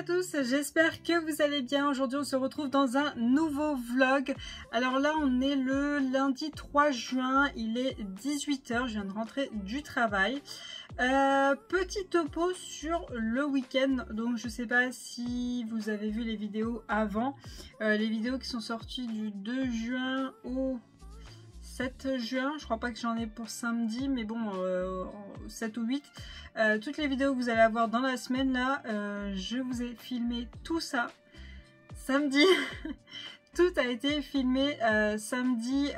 à tous, j'espère que vous allez bien. Aujourd'hui on se retrouve dans un nouveau vlog. Alors là on est le lundi 3 juin, il est 18 h, je viens de rentrer du travail. Petit topo sur le week-end, donc je sais pas si vous avez vu les vidéos avant, les vidéos qui sont sorties du 2 juin au 7 juin, je crois pas que j'en ai pour samedi, mais bon, 7 ou 8. Toutes les vidéos que vous allez avoir dans la semaine là, je vous ai filmé tout ça samedi. Tout a été filmé samedi,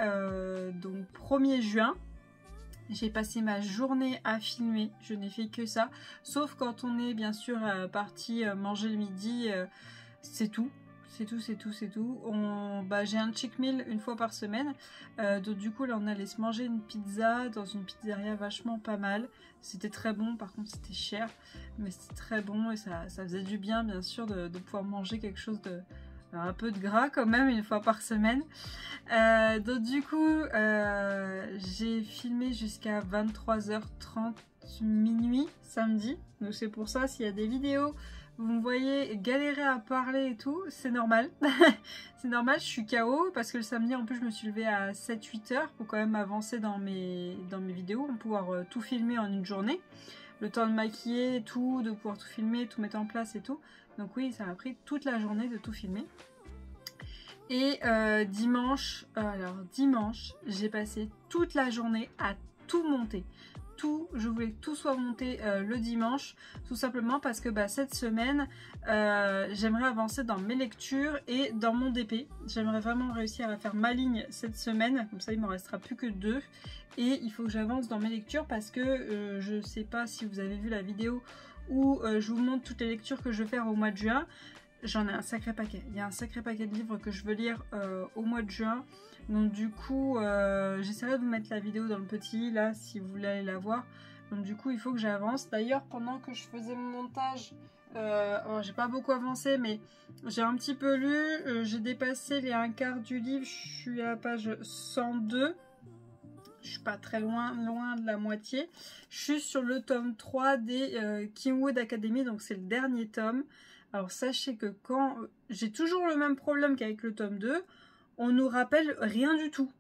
donc 1er juin. J'ai passé ma journée à filmer, je n'ai fait que ça. Sauf quand on est bien sûr parti manger le midi, c'est tout. C'est tout. J'ai un check meal une fois par semaine. Donc du coup là on allait se manger une pizza dans une pizzeria vachement pas mal. C'était très bon, par contre c'était cher. Mais c'était très bon et ça faisait du bien sûr de pouvoir manger quelque chose de... un peu de gras quand même une fois par semaine. Donc du coup j'ai filmé jusqu'à 23h30 minuit samedi. Donc c'est pour ça s'il y a des vidéos vous me voyez galérer à parler et tout, c'est normal. C'est normal, je suis KO parce que le samedi en plus je me suis levée à 7-8 heures pour quand même avancer dans mes vidéos, pour pouvoir tout filmer en une journée. Le temps de maquiller, tout, de pouvoir tout filmer, tout mettre en place et tout. Donc oui, ça m'a pris toute la journée de tout filmer. Et dimanche, j'ai passé toute la journée à tout monter. Je voulais que tout soit monté le dimanche, tout simplement parce que cette semaine, j'aimerais avancer dans mes lectures et dans mon DP. J'aimerais vraiment réussir à faire ma ligne cette semaine, comme ça il ne m'en restera plus que 2. Et il faut que j'avance dans mes lectures parce que je ne sais pas si vous avez vu la vidéo où je vous montre toutes les lectures que je vais faire au mois de juin. J'en ai un sacré paquet. Il y a un sacré paquet de livres que je veux lire au mois de juin. Donc du coup, j'essaierai de vous mettre la vidéo dans le petit, là, si vous voulez aller la voir. Donc du coup, il faut que j'avance. D'ailleurs, pendant que je faisais mon montage, j'ai pas beaucoup avancé, mais j'ai un petit peu lu. J'ai dépassé les 1/4 du livre. Je suis à la page 102. Je suis pas très loin de la moitié. Je suis sur le tome 3 des Kingwood Academy, donc c'est le dernier tome. Alors sachez que quand j'ai toujours le même problème qu'avec le tome 2, on nous rappelle rien du tout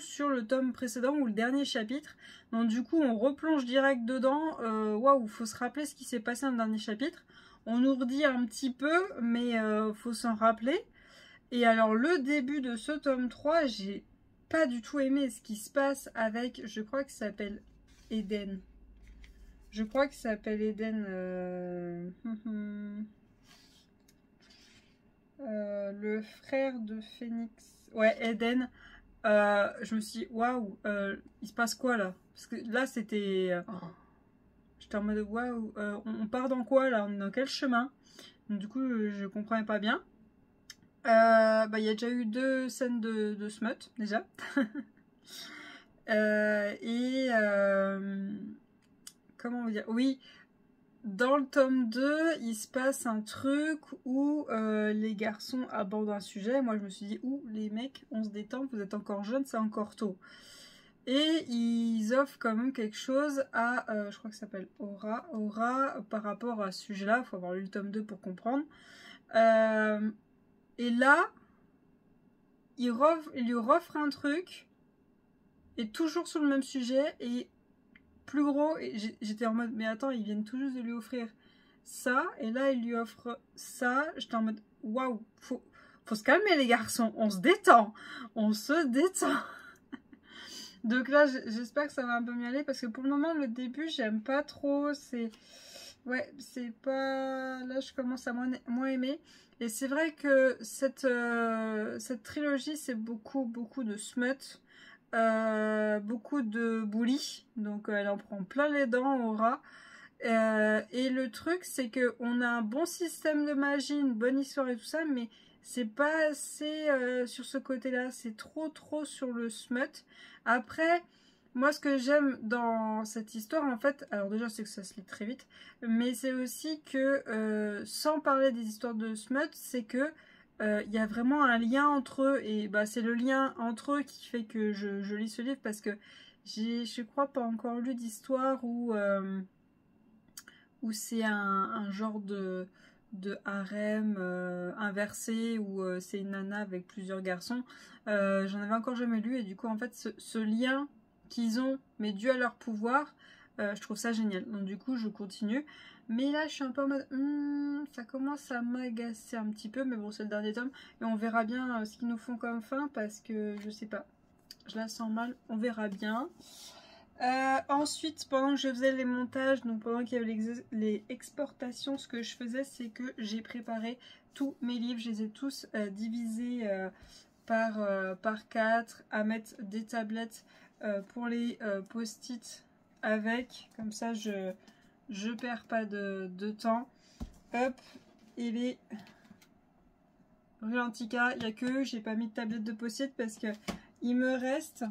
sur le tome précédent ou le dernier chapitre. Donc du coup on replonge direct dedans. Waouh, faut se rappeler ce qui s'est passé dans le dernier chapitre. On nous redit un petit peu, mais faut s'en rappeler. Et alors le début de ce tome 3, j'ai pas du tout aimé ce qui se passe avec, je crois que ça s'appelle Eden. Je crois que ça s'appelle Eden. Le frère de Phoenix. Ouais, Eden. Je me suis dit, waouh, il se passe quoi là? Parce que là, c'était. J'étais en mode, waouh, on part dans quoi là? On est dans quel chemin? Donc, du coup, je comprenais pas bien. Il y a déjà eu 2 scènes de smut, déjà. Comment vous dire? Oui. Dans le tome 2, il se passe un truc où les garçons abordent un sujet. Moi, je me suis dit, les mecs, on se détend, vous êtes encore jeunes, c'est encore tôt. Et ils offrent quand même quelque chose à, je crois que ça s'appelle Aura, par rapport à ce sujet-là. Il faut avoir lu le tome 2 pour comprendre. Et là, il lui offre un truc, et toujours sur le même sujet, et plus gros, et j'étais en mode mais attends, ils viennent tout juste de lui offrir ça et là ils lui offrent ça. J'étais en mode waouh, faut se calmer les garçons, on se détend. Donc là j'espère que ça va un peu mieux aller parce que pour le moment le début j'aime pas trop, c'est pas, là je commence à moins aimer. Et c'est vrai que cette trilogie c'est beaucoup de smut. Beaucoup de bully, donc elle en prend plein les dents, Aura. Et le truc c'est que on a un bon système de magie, une bonne histoire et tout ça, mais c'est pas assez sur ce côté là, c'est trop sur le smut. Après moi ce que j'aime dans cette histoire en fait, alors déjà c'est que ça se lit très vite, mais c'est aussi que sans parler des histoires de smut, c'est que il y a vraiment un lien entre eux et c'est le lien entre eux qui fait que je lis ce livre parce que j'ai, je crois, pas encore lu d'histoire où c'est un genre harem inversé où c'est une nana avec plusieurs garçons. J'en avais encore jamais lu et du coup en fait ce lien qu'ils ont mais dû à leur pouvoir, je trouve ça génial. Donc du coup je continue. Mais là je suis un peu en mode ça commence à m'agacer un petit peu, mais bon c'est le dernier tome et on verra bien ce qu'ils nous font comme fin parce que je sais pas. Je la sens mal, on verra bien. Ensuite, pendant que je faisais les montages, donc pendant qu'il y avait les exportations, ce que je faisais, c'est que j'ai préparé tous mes livres. Je les ai tous divisés par 4 à mettre des tablettes pour les post-it avec. Comme ça, je perds pas de temps. Hop, et les Rulantica, il n'y a que eux. J'ai pas mis de tablette de post-it parce que il me reste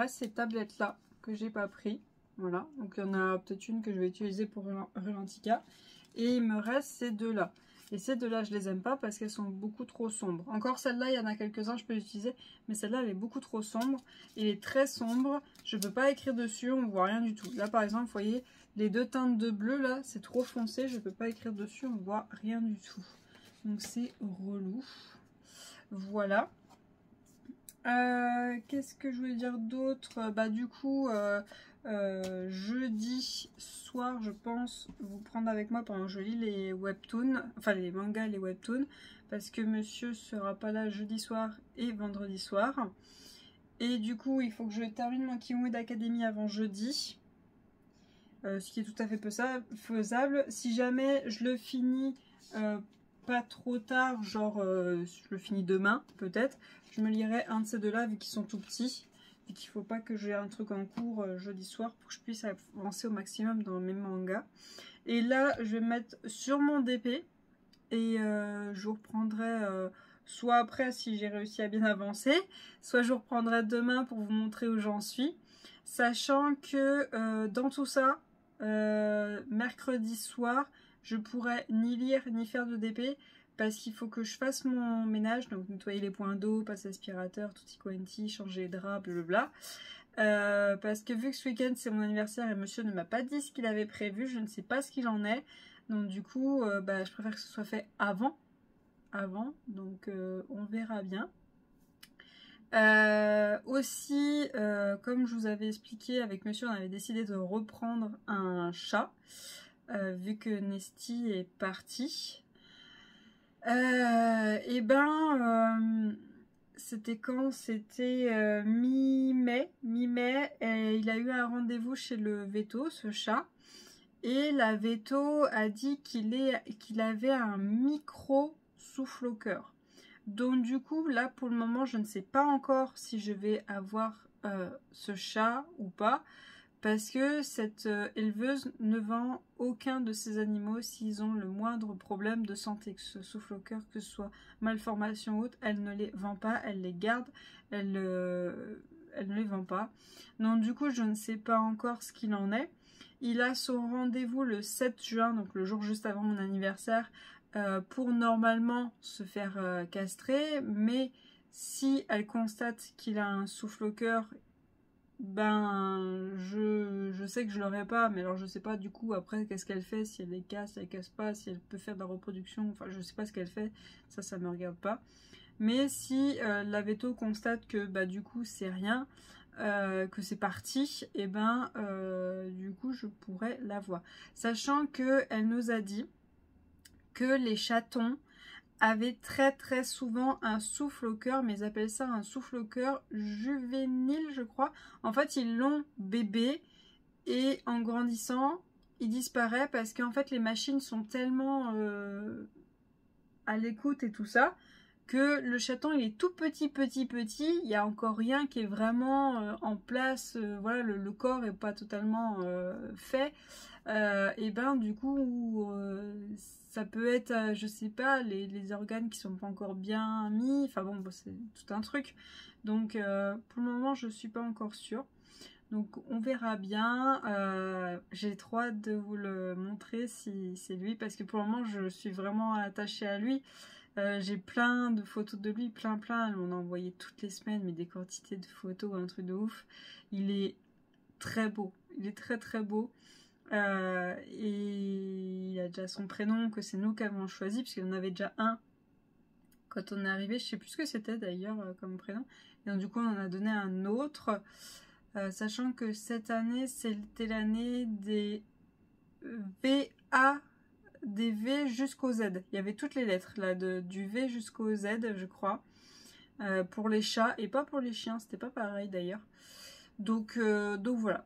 ces tablettes là que j'ai pas pris. Voilà, donc il y en a peut-être une que je vais utiliser pour Rulantica. Et il me reste ces deux là. Et ces deux là je les aime pas parce qu'elles sont beaucoup trop sombres. Encore celle-là, il y en a quelques-uns je peux l'utiliser. Mais celle-là elle est beaucoup trop sombre. Elle est très sombre. Je peux pas écrire dessus, on voit rien du tout. Là par exemple, vous voyez les deux teintes de bleu là, c'est trop foncé. Je peux pas écrire dessus, on voit rien du tout. Donc c'est relou. Voilà. Qu'est-ce que je voulais dire d'autre? Bah du coup jeudi soir je pense vous prendre avec moi pendant que je lis les webtoons, enfin les mangas, les webtoons, parce que monsieur sera pas là jeudi soir et vendredi soir. Et du coup il faut que je termine mon Keyword Academy avant jeudi. Ce qui est tout à fait faisable. Si jamais je le finis pas trop tard, genre je le finis demain peut-être, je me lirai un de ces deux-là vu qu'ils sont tout petits et qu'il faut pas que j'ai un truc en cours jeudi soir pour que je puisse avancer au maximum dans mes mangas. Et là, je vais me mettre sur mon DP et je vous reprendrai soit après si j'ai réussi à bien avancer, soit je vous reprendrai demain pour vous montrer où j'en suis. Sachant que dans tout ça, mercredi soir, je pourrais ni lire ni faire de DP parce qu'il faut que je fasse mon ménage, donc nettoyer les points d'eau, passer aspirateur, tutti quanti, changer les draps, blablabla. Parce que vu que ce week-end c'est mon anniversaire et monsieur ne m'a pas dit ce qu'il avait prévu, je ne sais pas ce qu'il en est. Donc du coup, je préfère que ce soit fait avant. Donc on verra bien. Aussi, comme je vous avais expliqué avec monsieur, on avait décidé de reprendre un chat, vu que Nesty est parti. C'était quand? C'était mi-mai. Il a eu un rendez-vous chez le veto, ce chat. Et la veto a dit qu'il avait un micro souffle au cœur. Donc du coup, là pour le moment, je ne sais pas encore si je vais avoir ce chat ou pas. Parce que cette éleveuse ne vend aucun de ces animaux s'ils ont le moindre problème de santé, que ce souffle au cœur, que ce soit malformation ou autre, elle ne les vend pas, elle les garde, elle ne les vend pas. Donc du coup, je ne sais pas encore ce qu'il en est. Il a son rendez-vous le 7 juin, donc le jour juste avant mon anniversaire, pour normalement se faire castrer. Mais si elle constate qu'il a un souffle au cœur, ben je sais que je l'aurai pas, mais alors je sais pas du coup après qu'est-ce qu'elle fait, si elle les casse, si elle casse pas, si elle peut faire de la reproduction, enfin je sais pas ce qu'elle fait, ça me regarde pas. Mais si la veto constate que bah du coup c'est rien, que c'est parti, et ben du coup je pourrais l'avoir. Sachant que elle nous a dit que les chatons avaient très souvent un souffle au cœur, mais ils appellent ça un souffle au cœur juvénile, je crois. En fait, ils l'ont bébé et en grandissant, il disparaît parce qu'en fait, les machines sont tellement à l'écoute et tout ça que le chaton il est tout petit, il n'y a encore rien qui est vraiment en place, voilà, le corps est pas totalement fait, et ben du coup ça peut être, je sais pas, les organes qui sont pas encore bien mis, enfin bon, c'est tout un truc, donc pour le moment je suis pas encore sûre. Donc on verra bien, j'ai trop hâte de vous le montrer si c'est lui, parce que pour le moment je suis vraiment attachée à lui. J'ai plein de photos de lui, plein, elle m'en a envoyé toutes les semaines, mais des quantités de photos, un truc de ouf. Il est très beau, il est très beau. Et il a déjà son prénom que c'est nous qui avons choisi, puisqu'il en avait déjà un quand on est arrivé. Je sais plus ce que c'était d'ailleurs comme prénom. Et donc du coup on en a donné un autre, sachant que cette année c'était l'année des VA, des V jusqu'au Z. Il y avait toutes les lettres là, du V jusqu'au Z je crois, pour les chats et pas pour les chiens, c'était pas pareil d'ailleurs. Donc voilà,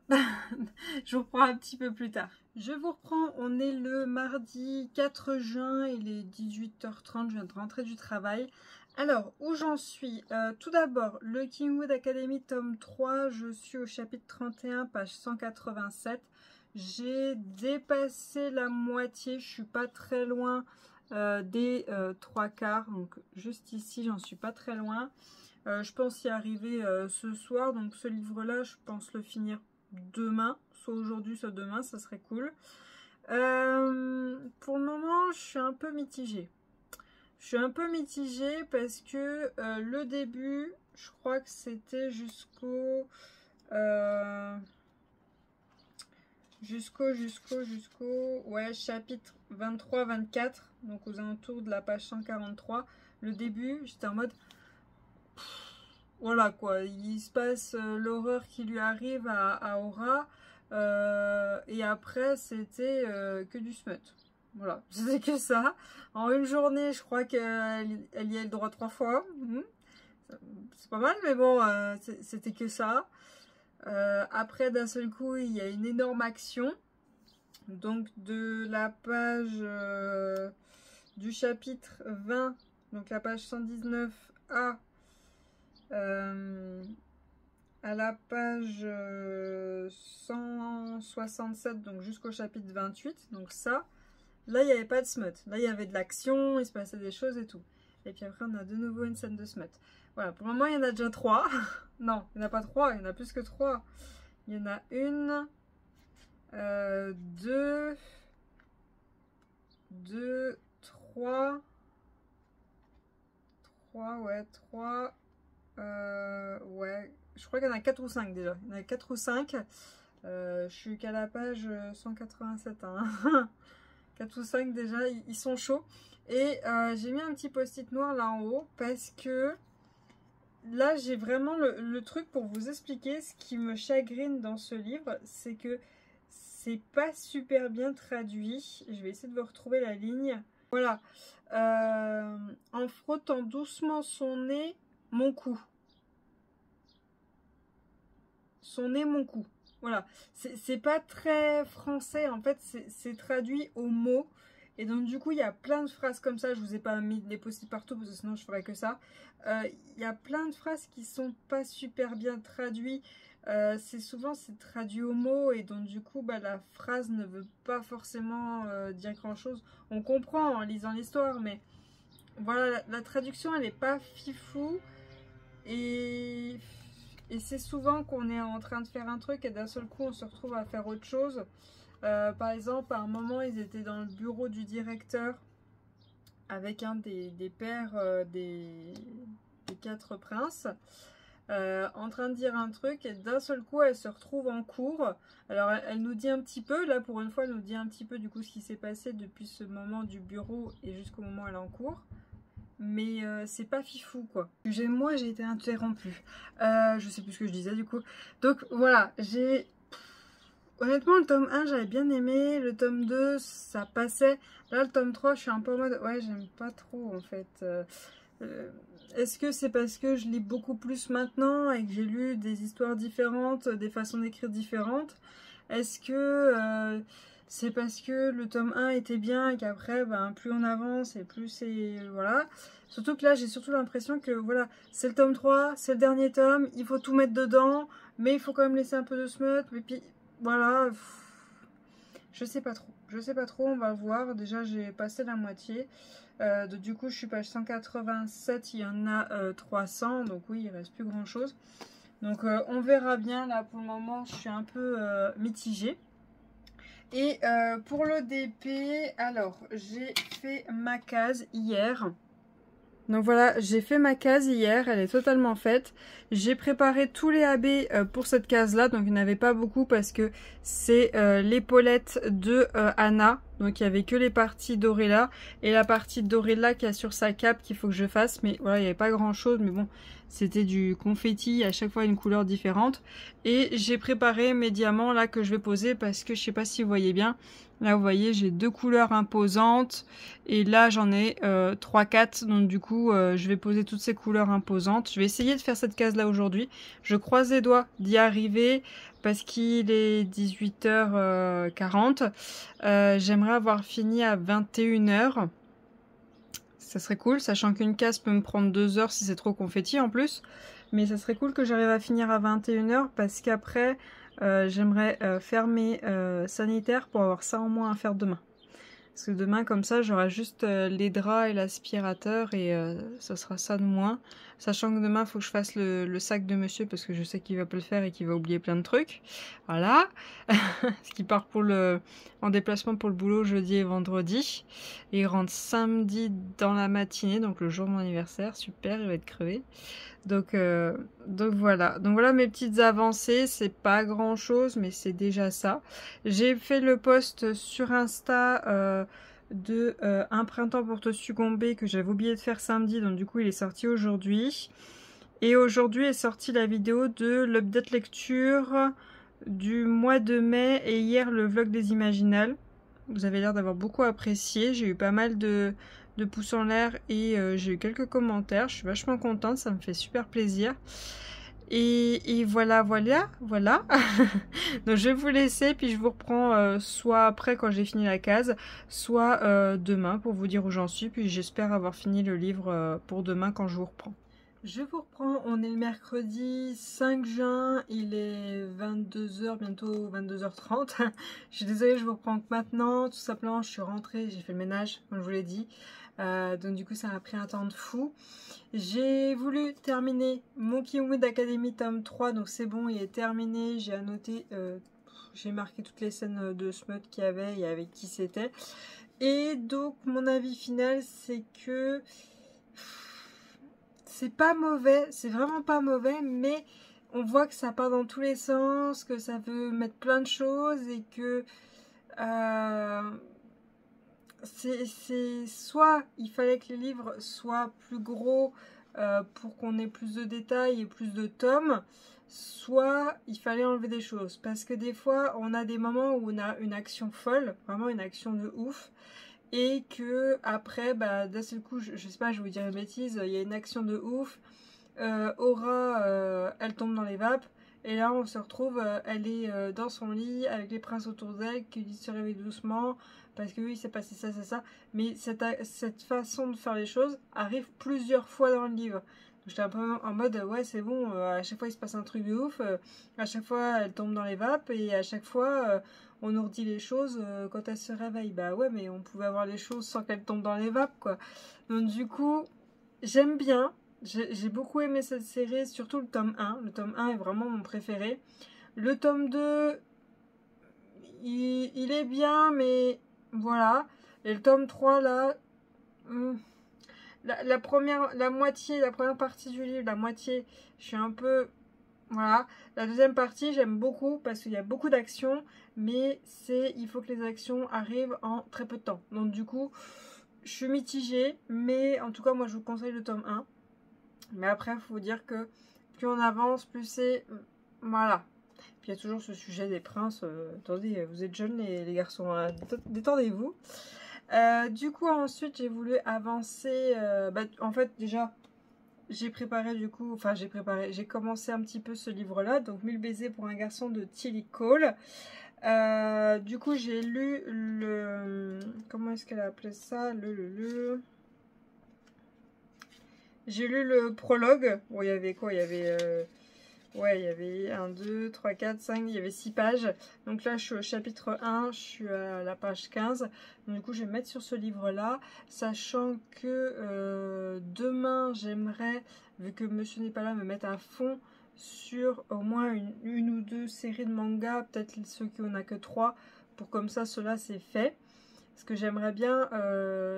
je vous reprends un petit peu plus tard. Je vous reprends, on est le mardi 4 juin, il est 18h30, je viens de rentrer du travail. Alors, où j'en suis? Tout d'abord, le Kingwood Academy tome 3, je suis au chapitre 31, page 187. J'ai dépassé la moitié, je suis pas très loin des 3/4, donc juste ici, j'en suis pas très loin. Je pense y arriver ce soir, donc ce livre-là, je pense le finir demain, soit aujourd'hui, soit demain, ça serait cool. Pour le moment, je suis un peu mitigée. Je suis un peu mitigée parce que le début, je crois que c'était jusqu'au ouais, chapitre 23-24, donc aux alentours de la page 143. Le début, j'étais en mode... Voilà quoi, il se passe l'horreur qui lui arrive à Aura, et après c'était que du smut. Voilà, c'était que ça. En une journée, je crois qu'elle y a le droit 3 fois. C'est pas mal, mais bon, c'était que ça. Après, d'un seul coup, il y a une énorme action. Donc de la page du chapitre 20, donc la page 119 à la page 167, donc jusqu'au chapitre 28, donc ça, là il n'y avait pas de smut, là il y avait de l'action, il se passait des choses et tout. Et puis après on a de nouveau une scène de smut. Voilà, pour le moment il y en a déjà 3. Non, il n'y en a pas 3, il y en a plus que 3. Il y en a une, 2, 3, ouais, 3, ouais, je crois qu'il y en a 4 ou 5 déjà. Il y en a 4 ou 5. Je suis qu'à la page 187. Hein. 4 ou 5 déjà, ils sont chauds. Et j'ai mis un petit post-it noir là en haut parce que là j'ai vraiment le truc pour vous expliquer ce qui me chagrine dans ce livre. C'est que c'est pas super bien traduit. Je vais essayer de vous retrouver la ligne. Voilà. En frottant doucement son nez, mon cou. Son nez, mon cou. Voilà. C'est pas très français. En fait, c'est traduit au mot. Et donc, du coup, il y a plein de phrases comme ça. Je vous ai pas mis les post-it partout parce que sinon, je ferais que ça. Il y a plein de phrases qui sont pas super bien traduites. Souvent, c'est traduit au mot. Et donc, du coup, bah, la phrase ne veut pas forcément dire grand-chose. On comprend en lisant l'histoire, mais voilà, la traduction, elle n'est pas fifou. Et c'est souvent qu'on est en train de faire un truc et d'un seul coup on se retrouve à faire autre chose. Par exemple, à un moment, ils étaient dans le bureau du directeur avec un des pères des 4 princes, en train de dire un truc et d'un seul coup elle se retrouve en cours. Alors elle nous dit un petit peu, là pour une fois elle nous dit un petit peu du coup ce qui s'est passé depuis ce moment du bureau et jusqu'au moment où elle est en cours. Mais c'est pas fifou quoi. Moi j'ai été interrompue. Je sais plus ce que je disais du coup. Donc voilà, honnêtement le tome 1 j'avais bien aimé. Le tome 2 ça passait. Là le tome 3 je suis un peu en mode ouais j'aime pas trop en fait. Est-ce que c'est parce que je lis beaucoup plus maintenant et que j'ai lu des histoires différentes, des façons d'écrire différentes? Est-ce que c'est parce que le tome 1 était bien et qu'après, ben, plus on avance et plus c'est... Voilà. Surtout que là, j'ai surtout l'impression que, voilà, c'est le tome 3, c'est le dernier tome, il faut tout mettre dedans, mais il faut quand même laisser un peu de smut. Et puis, voilà, je sais pas trop. Je sais pas trop, on va voir. Déjà, j'ai passé la moitié. Du coup, je suis page 187, il y en a 300, donc oui, il reste plus grand-chose. Donc, on verra bien. Là, pour le moment, je suis un peu mitigée. Et pour le DP, alors j'ai fait ma case hier. Donc voilà, j'ai fait ma case hier, elle est totalement faite. J'ai préparé tous les AB pour cette case-là, donc il n'y en avait pas beaucoup parce que c'est l'épaulette de Anna. Donc il n'y avait que les parties dorées là et la partie dorée là qu'il y a sur sa cape qu'il faut que je fasse. Mais voilà, il n'y avait pas grand-chose, mais bon, c'était du confetti, à chaque fois une couleur différente. Et j'ai préparé mes diamants là que je vais poser parce que je sais pas si vous voyez bien. Là, vous voyez, j'ai 2 couleurs imposantes. Et là, j'en ai 3-4. Donc, du coup, je vais poser toutes ces couleurs imposantes. Je vais essayer de faire cette case-là aujourd'hui. Je croise les doigts d'y arriver parce qu'il est 18h40. J'aimerais avoir fini à 21h. Ça serait cool, sachant qu'une case peut me prendre 2 heures si c'est trop confetti en plus. Mais ça serait cool que j'arrive à finir à 21h parce qu'après... j'aimerais faire mes sanitaires pour avoir ça en moins à faire demain. Parce que demain, comme ça, j'aurai juste les draps et l'aspirateur et ça sera ça de moins. Sachant que demain, il faut que je fasse le sac de monsieur parce que je sais qu'il va pas le faire et qu'il va oublier plein de trucs. Voilà. Ce qui part en déplacement pour le boulot jeudi et vendredi. Et il rentre samedi dans la matinée, donc le jour de mon anniversaire. Super, il va être crevé. Donc voilà. Donc voilà mes petites avancées. C'est pas grand chose, mais c'est déjà ça. J'ai fait le post sur Insta de Un printemps pour te succomber que j'avais oublié de faire samedi. Donc du coup il est sorti aujourd'hui. Et aujourd'hui est sortie la vidéo de l'update lecture du mois de mai et hier le vlog des Imaginales. Vous avez l'air d'avoir beaucoup apprécié. J'ai eu pas mal de pouces en l'air et j'ai eu quelques commentaires. Je suis vachement contente, ça me fait super plaisir. Et voilà. Donc je vais vous laisser, puis je vous reprends soit après quand j'ai fini la case, soit demain pour vous dire où j'en suis. Puis j'espère avoir fini le livre pour demain quand je vous reprends. Je vous reprends, on est le mercredi 5 juin, il est 22h, bientôt 22h30. Je suis désolée, je vous reprends que maintenant, tout simplement je suis rentrée, j'ai fait le ménage, comme je vous l'ai dit. Donc du coup ça m'a pris un temps de fou. J'ai voulu terminer mon Kiwid Academy tome 3, donc c'est bon, il est terminé. J'ai annoté, j'ai marqué toutes les scènes de smut qu'il y avait et avec qui c'était. Et donc mon avis final c'est que... c'est pas mauvais, c'est vraiment pas mauvais, mais on voit que ça part dans tous les sens, que ça veut mettre plein de choses et que c'est soit il fallait que les livres soient plus gros pour qu'on ait plus de détails et plus de tomes, soit il fallait enlever des choses. Parce que des fois, on a des moments où on a une action folle, vraiment une action de ouf. Et que après, bah, d'un seul coup, je sais pas, je vais vous dire une bêtise, il y a une action de ouf, Aura, elle tombe dans les vapes, et là on se retrouve, elle est dans son lit avec les princes autour d'elle qui lui disent se réveiller doucement, parce que oui, c'est passé ça, mais cette façon de faire les choses arrive plusieurs fois dans le livre. J'étais un peu en mode, ouais c'est bon, à chaque fois il se passe un truc de ouf, à chaque fois elle tombe dans les vapes, et à chaque fois... on nous redit les choses quand elle se réveille. Bah ouais, mais on pouvait avoir les choses sans qu'elle tombe dans les vapes, quoi. Donc du coup, j'aime bien. J'ai beaucoup aimé cette série, surtout le tome 1. Le tome 1 est vraiment mon préféré. Le tome 2, il est bien, mais voilà. Et le tome 3, là... la première partie du livre, la moitié, je suis un peu... Voilà, la deuxième partie j'aime beaucoup parce qu'il y a beaucoup d'actions, mais il faut que les actions arrivent en très peu de temps. Donc du coup, je suis mitigée, mais en tout cas moi je vous conseille le tome 1. Mais après il faut dire que plus on avance, plus c'est... Voilà. Puis il y a toujours ce sujet des princes. Attendez, vous êtes jeunes les garçons, hein, détendez-vous. Du coup ensuite j'ai voulu avancer, en fait déjà... j'ai préparé du coup, j'ai commencé un petit peu ce livre-là, donc 1000 baisers pour un garçon de Tilly Cole. Du coup, j'ai lu le... comment est-ce qu'elle a appelé ça? J'ai lu le prologue. Bon, il y avait quoi? Il y avait... ouais, il y avait 1, 2, 3, 4, 5, il y avait 6 pages. Donc là, je suis au chapitre 1, je suis à la page 15. Donc, du coup, je vais me mettre sur ce livre-là, sachant que demain, j'aimerais, vu que monsieur n'est pas là, me mettre à fond sur au moins une ou deux séries de mangas, peut-être ceux qui n'en a que 3, pour comme ça, cela c'est fait. Parce que j'aimerais bien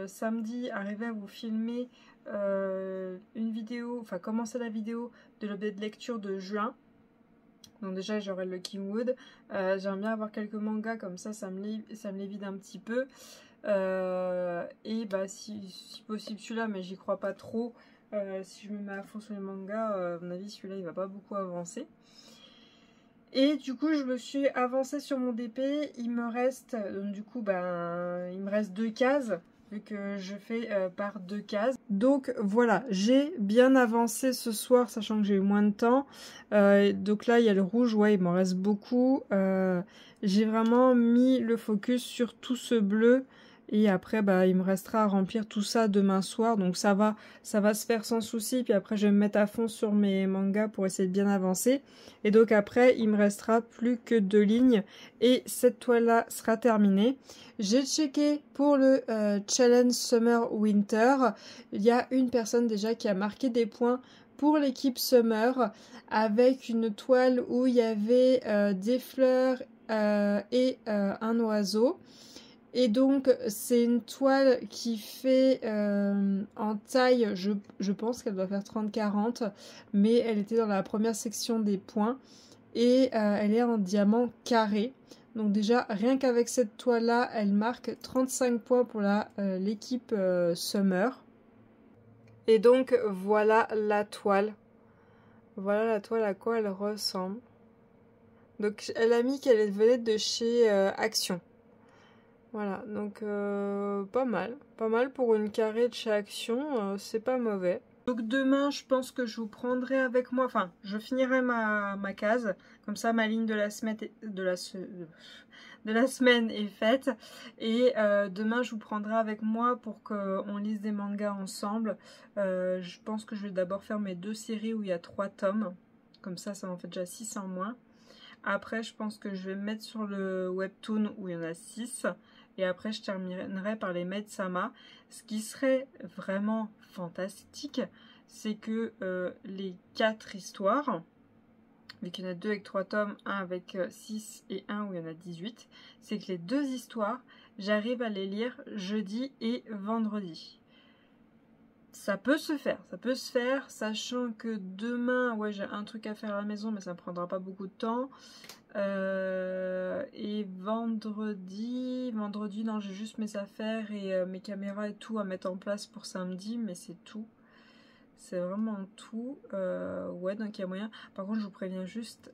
samedi arriver à vous filmer une vidéo, enfin commencer la vidéo de l'objet de lecture de juin. Donc déjà j'aurai le Kingwood. J'aimerais bien avoir quelques mangas comme ça me les vide un petit peu. Et bah si possible celui-là, mais j'y crois pas trop. Si je me mets à fond sur les mangas, à mon avis celui-là il va pas beaucoup avancer. Et du coup je me suis avancée sur mon DP. Il me reste donc du coup il me reste 2 cases vu que je fais par 2 cases. Donc voilà, j'ai bien avancé ce soir sachant que j'ai eu moins de temps. Donc là il y a le rouge, ouais il m'en reste beaucoup. J'ai vraiment mis le focus sur tout ce bleu. Et après, il me restera à remplir tout ça demain soir. Donc ça va se faire sans souci. Puis après, je vais me mettre à fond sur mes mangas pour essayer de bien avancer. Et donc après, il me restera plus que 2 lignes. Et cette toile-là sera terminée. J'ai checké pour le Challenge Summer Winter. Il y a une personne déjà qui a marqué des points pour l'équipe Summer. Avec une toile où il y avait des fleurs et un oiseau. Et donc c'est une toile qui fait en taille, je pense qu'elle doit faire 30-40, mais elle était dans la première section des points et elle est en diamant carré. Donc déjà rien qu'avec cette toile là, elle marque 35 points pour l'équipe Summer. Et donc voilà la toile. Voilà la toile à quoi elle ressemble. Donc elle a mis qu'elle venait de chez Action. Voilà, donc pas mal pour une carrée de chez Action, c'est pas mauvais. Donc demain, je pense que je vous prendrai avec moi, enfin, je finirai ma case, comme ça ma ligne de la semaine est faite. Et demain, je vous prendrai avec moi pour qu'on lise des mangas ensemble. Je pense que je vais d'abord faire mes 2 séries où il y a 3 tomes, comme ça en fait déjà 6 en moins. Après, je pense que je vais me mettre sur le webtoon où il y en a 6. Et après, je terminerai par les Maid Sama. Ce qui serait vraiment fantastique, c'est que les 4 histoires, vu qu'il y en a 2 avec 3 tomes, 1 avec 6 et 1 où il y en a 18, c'est que les 2 histoires, j'arrive à les lire jeudi et vendredi. Ça peut se faire, sachant que demain, ouais, j'ai un truc à faire à la maison, mais ça ne prendra pas beaucoup de temps. Et vendredi, non, j'ai juste mes affaires et mes caméras et tout à mettre en place pour samedi, mais c'est tout. C'est vraiment tout. Ouais, donc il y a moyen. Par contre, je vous préviens juste,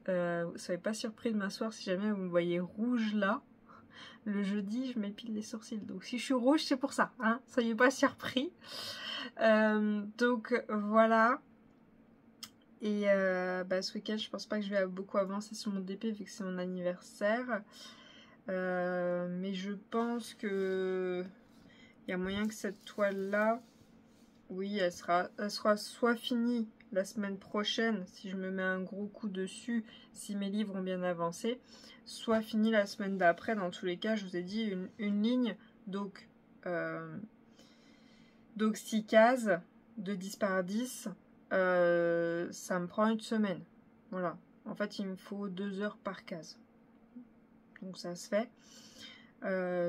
soyez pas surpris demain soir si jamais vous me voyez rouge là. Le jeudi, je m'épile les sourcils. Donc si je suis rouge, c'est pour ça, hein. Soyez pas surpris. Donc voilà. Et ce week-end, je pense pas que je vais beaucoup avancer sur mon DP vu que c'est mon anniversaire. Mais je pense que il y a moyen que cette toile-là, oui, elle sera soit finie la semaine prochaine, si je me mets un gros coup dessus, si mes livres ont bien avancé, soit finie la semaine d'après. Dans tous les cas, je vous ai dit une ligne, donc 6 cases de 10 par 10. Ça me prend une semaine. Voilà. En fait, il me faut 2 heures par case. Donc ça se fait.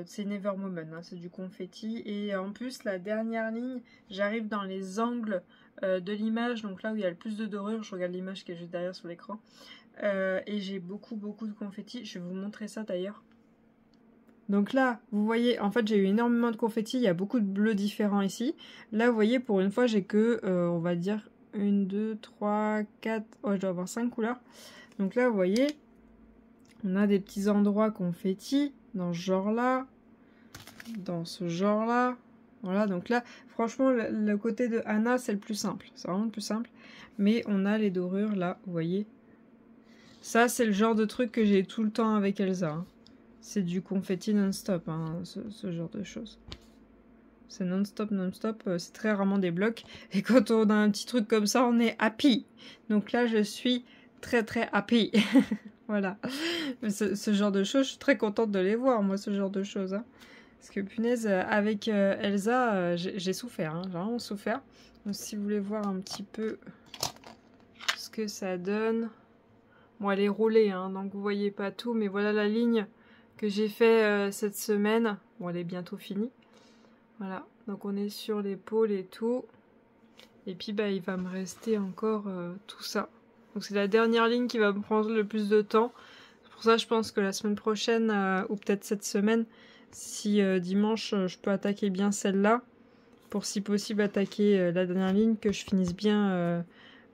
C'est Never Moment, hein, c'est du confetti. Et en plus, la dernière ligne, j'arrive dans les angles de l'image. Donc là où il y a le plus de dorure, je regarde l'image qui est juste derrière sur l'écran. Et j'ai beaucoup de confetti. Je vais vous montrer ça d'ailleurs. Donc là, vous voyez, en fait, j'ai eu énormément de confetti. Il y a beaucoup de bleus différents ici. Là, vous voyez, pour une fois, j'ai que, on va dire, 1, 2, 3, 4... Oh, je dois avoir 5 couleurs. Donc là, vous voyez, on a des petits endroits confetti dans ce genre-là, dans ce genre-là. Voilà, donc là, franchement, le côté de Anna, c'est le plus simple. C'est vraiment le plus simple. Mais on a les dorures, là, vous voyez. Ça, c'est le genre de truc que j'ai tout le temps avec Elsa, hein. C'est du confetti non-stop, hein, ce genre de choses. C'est non-stop, c'est très rarement des blocs. Et quand on a un petit truc comme ça, on est happy. Donc là, je suis très happy. Voilà. Ce genre de choses, je suis très contente de les voir, moi, ce genre de choses, hein. Parce que punaise, avec Elsa, j'ai souffert, hein, j'ai vraiment souffert. Donc si vous voulez voir un petit peu ce que ça donne. Bon, elle est roulée, hein, donc vous voyez pas tout, mais voilà la ligne que j'ai fait cette semaine. Bon, elle est bientôt finie. Voilà, donc on est sur l'épaule et tout. Et puis bah il va me rester encore tout ça. Donc c'est la dernière ligne qui va me prendre le plus de temps. C'est pour ça je pense que la semaine prochaine, ou peut-être cette semaine, si dimanche je peux attaquer bien celle-là, pour si possible attaquer la dernière ligne, que je finisse bien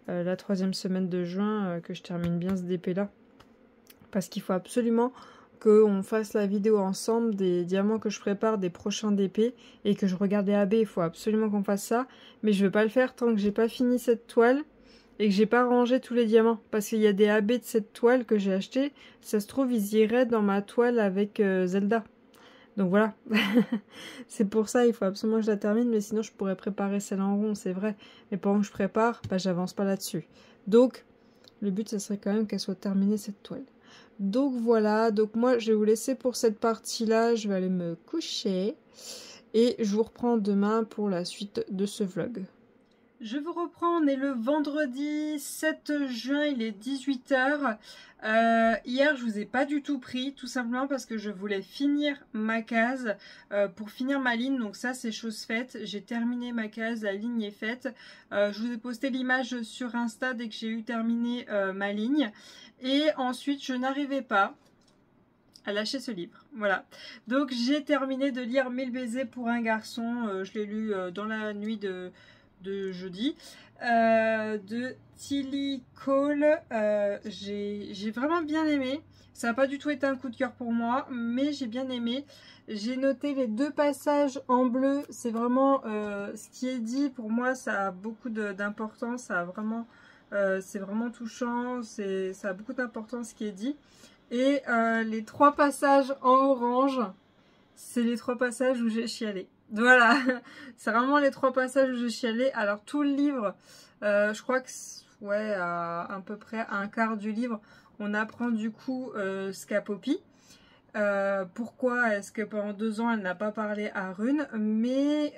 la 3e semaine de juin, que je termine bien ce DP-là. Parce qu'il faut absolument qu'on fasse la vidéo ensemble des diamants que je prépare, des prochains DP, et que je regarde les AB. Il faut absolument qu'on fasse ça, mais je ne vais pas le faire tant que j'ai pas fini cette toile et que j'ai pas rangé tous les diamants, parce qu'il y a des AB de cette toile que j'ai acheté, ça se trouve ils iraient dans ma toile avec Zelda. Donc voilà, c'est pour ça il faut absolument que je la termine, mais sinon je pourrais préparer celle en rond, c'est vrai, mais pendant que je prépare, bah, j'avance pas là-dessus. Donc le but ça serait quand même qu'elle soit terminée cette toile. Donc voilà, donc moi je vais vous laisser pour cette partie-là, je vais aller me coucher et je vous reprends demain pour la suite de ce vlog. Je vous reprends, on est le vendredi 7 juin, il est 18 h. Hier je vous ai pas du tout pris, tout simplement parce que je voulais finir ma case pour finir ma ligne, donc ça c'est chose faite. J'ai terminé ma case, la ligne est faite. Je vous ai posté l'image sur Insta dès que j'ai eu terminé ma ligne. Et ensuite je n'arrivais pas à lâcher ce livre, voilà. Donc j'ai terminé de lire 1000 baisers pour un garçon, je l'ai lu dans la nuit de jeudi, de Tilly Cole. J'ai vraiment bien aimé. Ça n'a pas du tout été un coup de cœur pour moi, mais j'ai bien aimé. J'ai noté les 2 passages en bleu. C'est vraiment ce qui est dit. Pour moi, ça a beaucoup d'importance. Ça a vraiment, c'est vraiment touchant. Ça a beaucoup d'importance ce qui est dit. Et les 3 passages en orange, c'est les 3 passages où j'ai chialé. Voilà, c'est vraiment les 3 passages où j'ai chialé. Alors tout le livre, je crois que ouais, à peu près un quart du livre, on apprend du coup ce qu'a Poppy. Pourquoi est-ce que pendant 2 ans elle n'a pas parlé à Rune, mais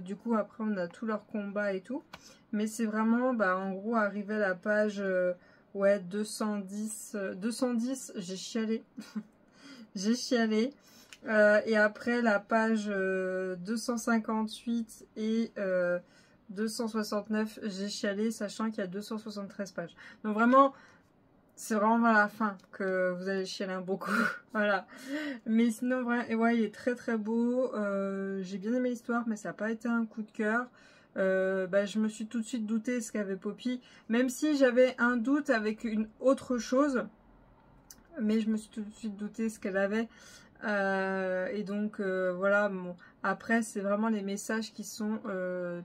du coup après on a tout leur combat et tout. Mais c'est vraiment, bah, en gros, arrivé à la page ouais, 210, j'ai chialé. J'ai chialé. Et après la page 258 et 269, j'ai chialé, sachant qu'il y a 273 pages. Donc vraiment, c'est vraiment à la fin que vous allez chialer un bon coup. Voilà. Mais sinon, ouais, il est très très beau. J'ai bien aimé l'histoire, mais ça n'a pas été un coup de cœur. Bah, je me suis tout de suite douté ce qu'avait Poppy. Même si j'avais un doute avec une autre chose, mais je me suis tout de suite douté ce qu'elle avait. Et donc voilà, bon, après c'est vraiment les messages qui sont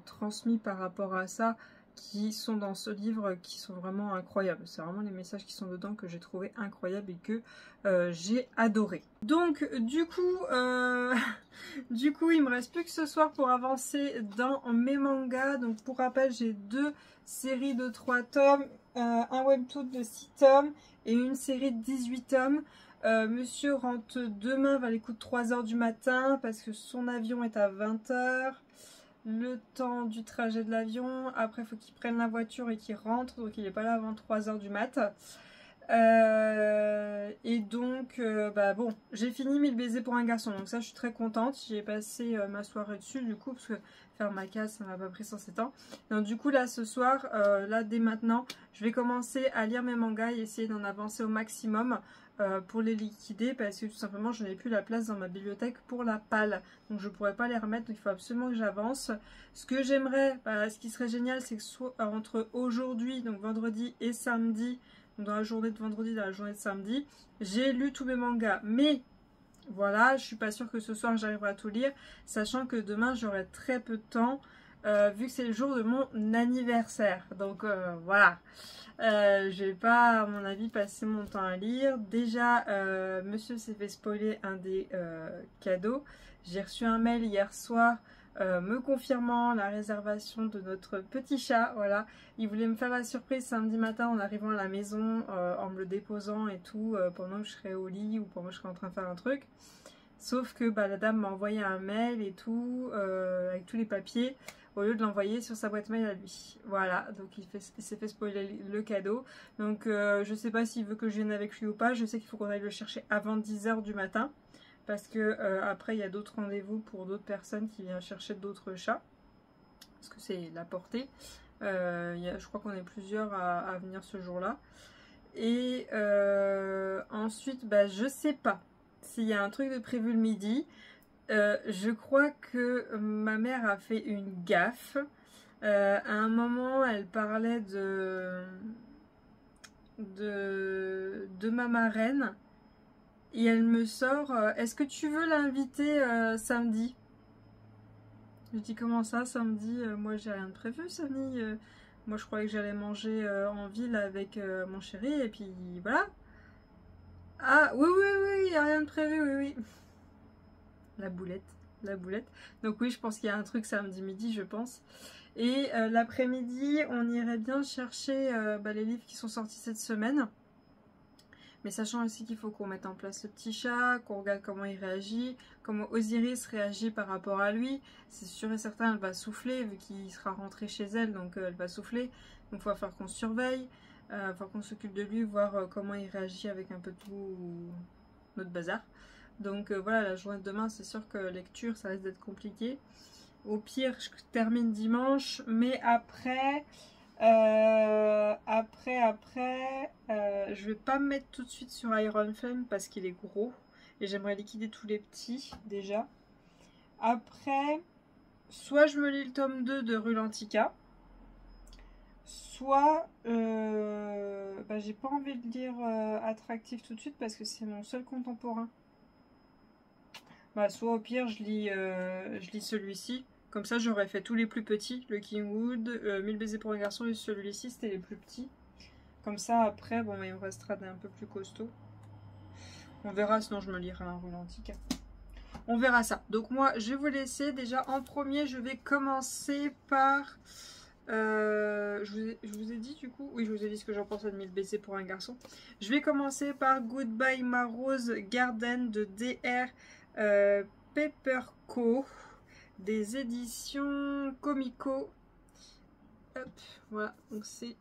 transmis par rapport à ça, qui sont dans ce livre, qui sont vraiment incroyables. C'est vraiment les messages qui sont dedans que j'ai trouvé incroyables et que j'ai adoré. Donc du coup il me reste plus que ce soir pour avancer dans mes mangas. Donc pour rappel, j'ai 2 séries de 3 tomes, un webtoon de 6 tomes et une série de 18 tomes. Monsieur rentre demain vers les coups de 3 h du matin parce que son avion est à 20 h. Le temps du trajet de l'avion. Après, il faut qu'il prenne la voiture et qu'il rentre. Donc, il n'est pas là avant 3 h du mat. Et donc, bah bon, j'ai fini 1000 baisers pour un garçon. Donc ça, je suis très contente. J'ai passé ma soirée dessus, du coup, parce que faire ma case, ça m'a pas pris 107 ans. Donc du coup, là, ce soir, là, dès maintenant, je vais commencer à lire mes mangas et essayer d'en avancer au maximum. Pour les liquider, parce que tout simplement je n'ai plus la place dans ma bibliothèque pour la palle, donc je ne pourrais pas les remettre, donc il faut absolument que j'avance. Ce que j'aimerais, ce qui serait génial, c'est que soit entre aujourd'hui, donc vendredi et samedi, donc dans la journée de vendredi, dans la journée de samedi, j'ai lu tous mes mangas, mais voilà, je suis pas sûre que ce soir j'arriverai à tout lire, sachant que demain j'aurai très peu de temps, vu que c'est le jour de mon anniversaire, donc voilà. Je vais pas, à mon avis, passer mon temps à lire. Déjà, monsieur s'est fait spoiler un des cadeaux. J'ai reçu un mail hier soir me confirmant la réservation de notre petit chat. Voilà, il voulait me faire la surprise samedi matin en arrivant à la maison, en me le déposant et tout, pendant que je serais au lit ou pendant que je serais en train de faire un truc. Sauf que bah, la dame m'a envoyé un mail et tout, avec tous les papiers. au lieu de l'envoyer sur sa boîte mail à lui. Voilà, donc il s'est fait spoiler le cadeau. Donc je sais pas s'il veut que je vienne avec lui ou pas. Je sais qu'il faut qu'on aille le chercher avant 10 h du matin. Parce que après il y a d'autres rendez-vous pour d'autres personnes qui viennent chercher d'autres chats. Parce que c'est la portée. Je crois qu'on est plusieurs à venir ce jour-là. Et ensuite, bah, je sais pas s'il y a un truc de prévu le midi. Je crois que ma mère a fait une gaffe. À un moment, elle parlait de ma marraine. Et elle me sort, est-ce que tu veux l'inviter samedi? Je dis, comment ça, samedi? Moi, j'ai rien de prévu samedi. Moi, je croyais que j'allais manger en ville avec mon chéri. Et puis, voilà. Ah, oui, oui, oui, il n'y a rien de prévu, oui, oui. La boulette, la boulette. Donc oui, je pense qu'il y a un truc samedi midi, je pense. Et l'après-midi, on irait bien chercher les livres qui sont sortis cette semaine. Mais sachant aussi qu'il faut qu'on mette en place le petit chat, qu'on regarde comment il réagit, comment Osiris réagit par rapport à lui. C'est sûr et certain, elle va souffler, vu qu'il sera rentré chez elle, donc elle va souffler. Donc il va falloir qu'on surveille, il va falloir qu'on s'occupe de lui, voir comment il réagit avec un peu tout notre bazar. Donc voilà, la journée de demain, c'est sûr que lecture, ça risque d'être compliqué. Au pire, je termine dimanche, mais après... je vais pas me mettre tout de suite sur Iron Flame parce qu'il est gros et j'aimerais liquider tous les petits déjà. Après, soit je me lis le tome 2 de Rulantica, soit j'ai pas envie de lire Attractif tout de suite parce que c'est mon seul contemporain. Soit au pire je lis celui-ci. Comme ça, j'aurais fait tous les plus petits. Le Kingwood, 1000 baisers pour un garçon et celui-ci, c'était les plus petits. Comme ça, après, bon, il me restera des un peu plus costauds. On verra, sinon je me lirai un Rulantica. On verra ça. Donc moi, je vais vous laisser. Déjà, en premier, je vais commencer par... je vous ai dit du coup... Oui, je vous ai dit ce que j'en pensais de 1000 baisers pour un garçon. Je vais commencer par Goodbye Ma Rose Garden de DR Pepperco. Des éditions Comico. Hop, voilà, donc c'est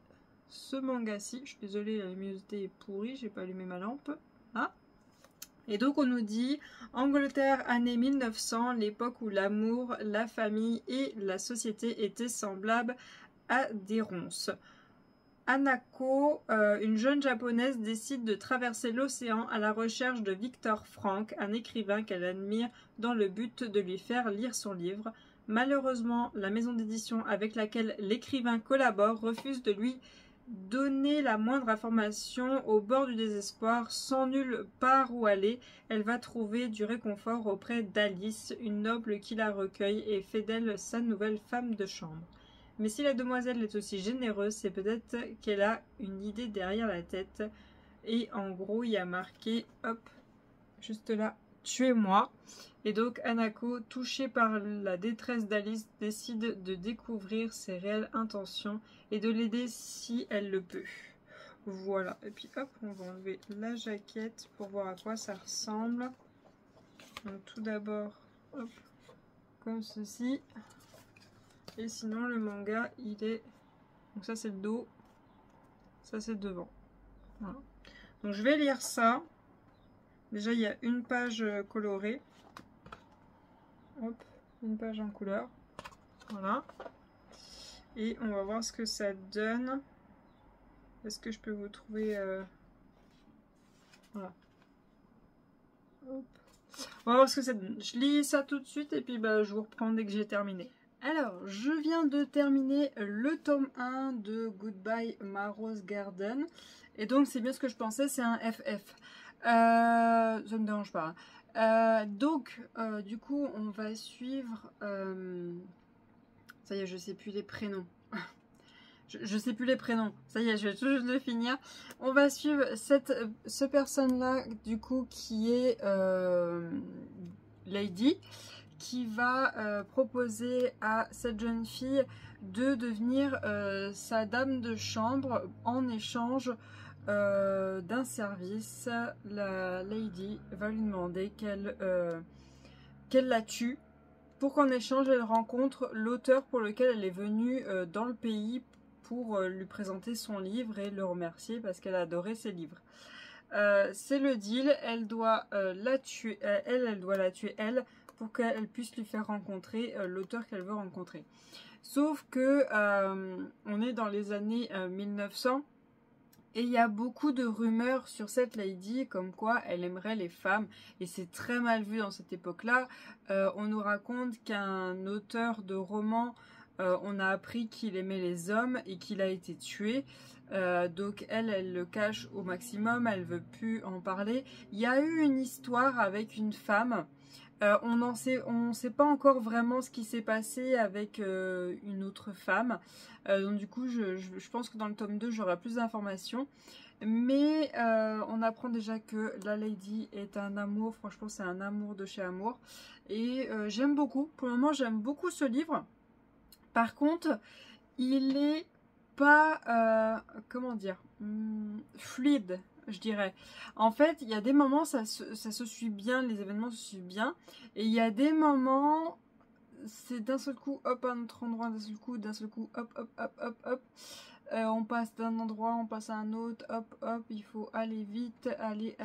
ce manga-ci. Je suis désolée, la luminosité est pourrie, j'ai pas allumé ma lampe. Ah. Et donc on nous dit Angleterre, année 1900, l'époque où l'amour, la famille et la société étaient semblables à des ronces. Hanako, une jeune japonaise, décide de traverser l'océan à la recherche de Victor Frank, un écrivain qu'elle admire dans le but de lui faire lire son livre. Malheureusement, la maison d'édition avec laquelle l'écrivain collabore refuse de lui donner la moindre information. Au bord du désespoir, sans nulle part où aller, elle va trouver du réconfort auprès d'Alice, une noble qui la recueille et fait d'elle sa nouvelle femme de chambre. Mais si la demoiselle est aussi généreuse, c'est peut-être qu'elle a une idée derrière la tête. Et en gros, il y a marqué, hop, juste là, tuez-moi. Et donc, Hanako, touchée par la détresse d'Alice, décide de découvrir ses réelles intentions et de l'aider si elle le peut. Voilà. Et puis, hop, on va enlever la jaquette pour voir à quoi ça ressemble. Donc, tout d'abord, hop, comme ceci. Et sinon, le manga, il est... Donc ça, c'est le dos. Ça, c'est devant. Voilà. Donc, je vais lire ça. Déjà, il y a une page colorée. Hop, une page en couleur. Voilà. Et on va voir ce que ça donne. Est-ce que je peux vous trouver... Voilà. Hop. On va voir ce que ça donne. Je lis ça tout de suite et puis je vous reprends dès que j'ai terminé. Alors, je viens de terminer le tome 1 de Goodbye Ma Rose Garden. Et donc, c'est bien ce que je pensais, c'est un FF. Ça ne me dérange pas. Du coup, on va suivre... ça y est, je sais plus les prénoms. Je sais plus les prénoms. Ça y est, je vais tout juste le finir. On va suivre ce personne-là, du coup, qui est Lady, qui va proposer à cette jeune fille de devenir sa dame de chambre en échange d'un service. La Lady va lui demander qu'elle la tue pour qu'en échange elle rencontre l'auteur pour lequel elle est venue dans le pays pour lui présenter son livre et le remercier parce qu'elle a adoré ses livres. C'est le deal, elle doit la tuer, elle doit la tuer elle pour qu'elle puisse lui faire rencontrer l'auteur qu'elle veut rencontrer. Sauf que on est dans les années 1900 et il y a beaucoup de rumeurs sur cette lady comme quoi elle aimerait les femmes et c'est très mal vu dans cette époque-là. On nous raconte qu'un auteur de roman, on a appris qu'il aimait les hommes et qu'il a été tué. Donc elle le cache au maximum, elle veut plus en parler. Il y a eu une histoire avec une femme. On sait pas encore vraiment ce qui s'est passé avec une autre femme. Donc du coup, je pense que dans le tome 2, j'aurai plus d'informations. Mais on apprend déjà que la lady est un amour. Franchement, c'est un amour de chez amour. Et j'aime beaucoup. Pour le moment, j'aime beaucoup ce livre. Par contre, il est pas, comment dire, fluide, je dirais. En fait, il y a des moments, ça se suit bien, les événements se suivent bien. Et il y a des moments, c'est d'un seul coup, hop, à un autre endroit, d'un seul coup, hop, hop, hop, hop, hop. On passe d'un endroit, on passe à un autre, hop, hop, il faut aller vite, aller.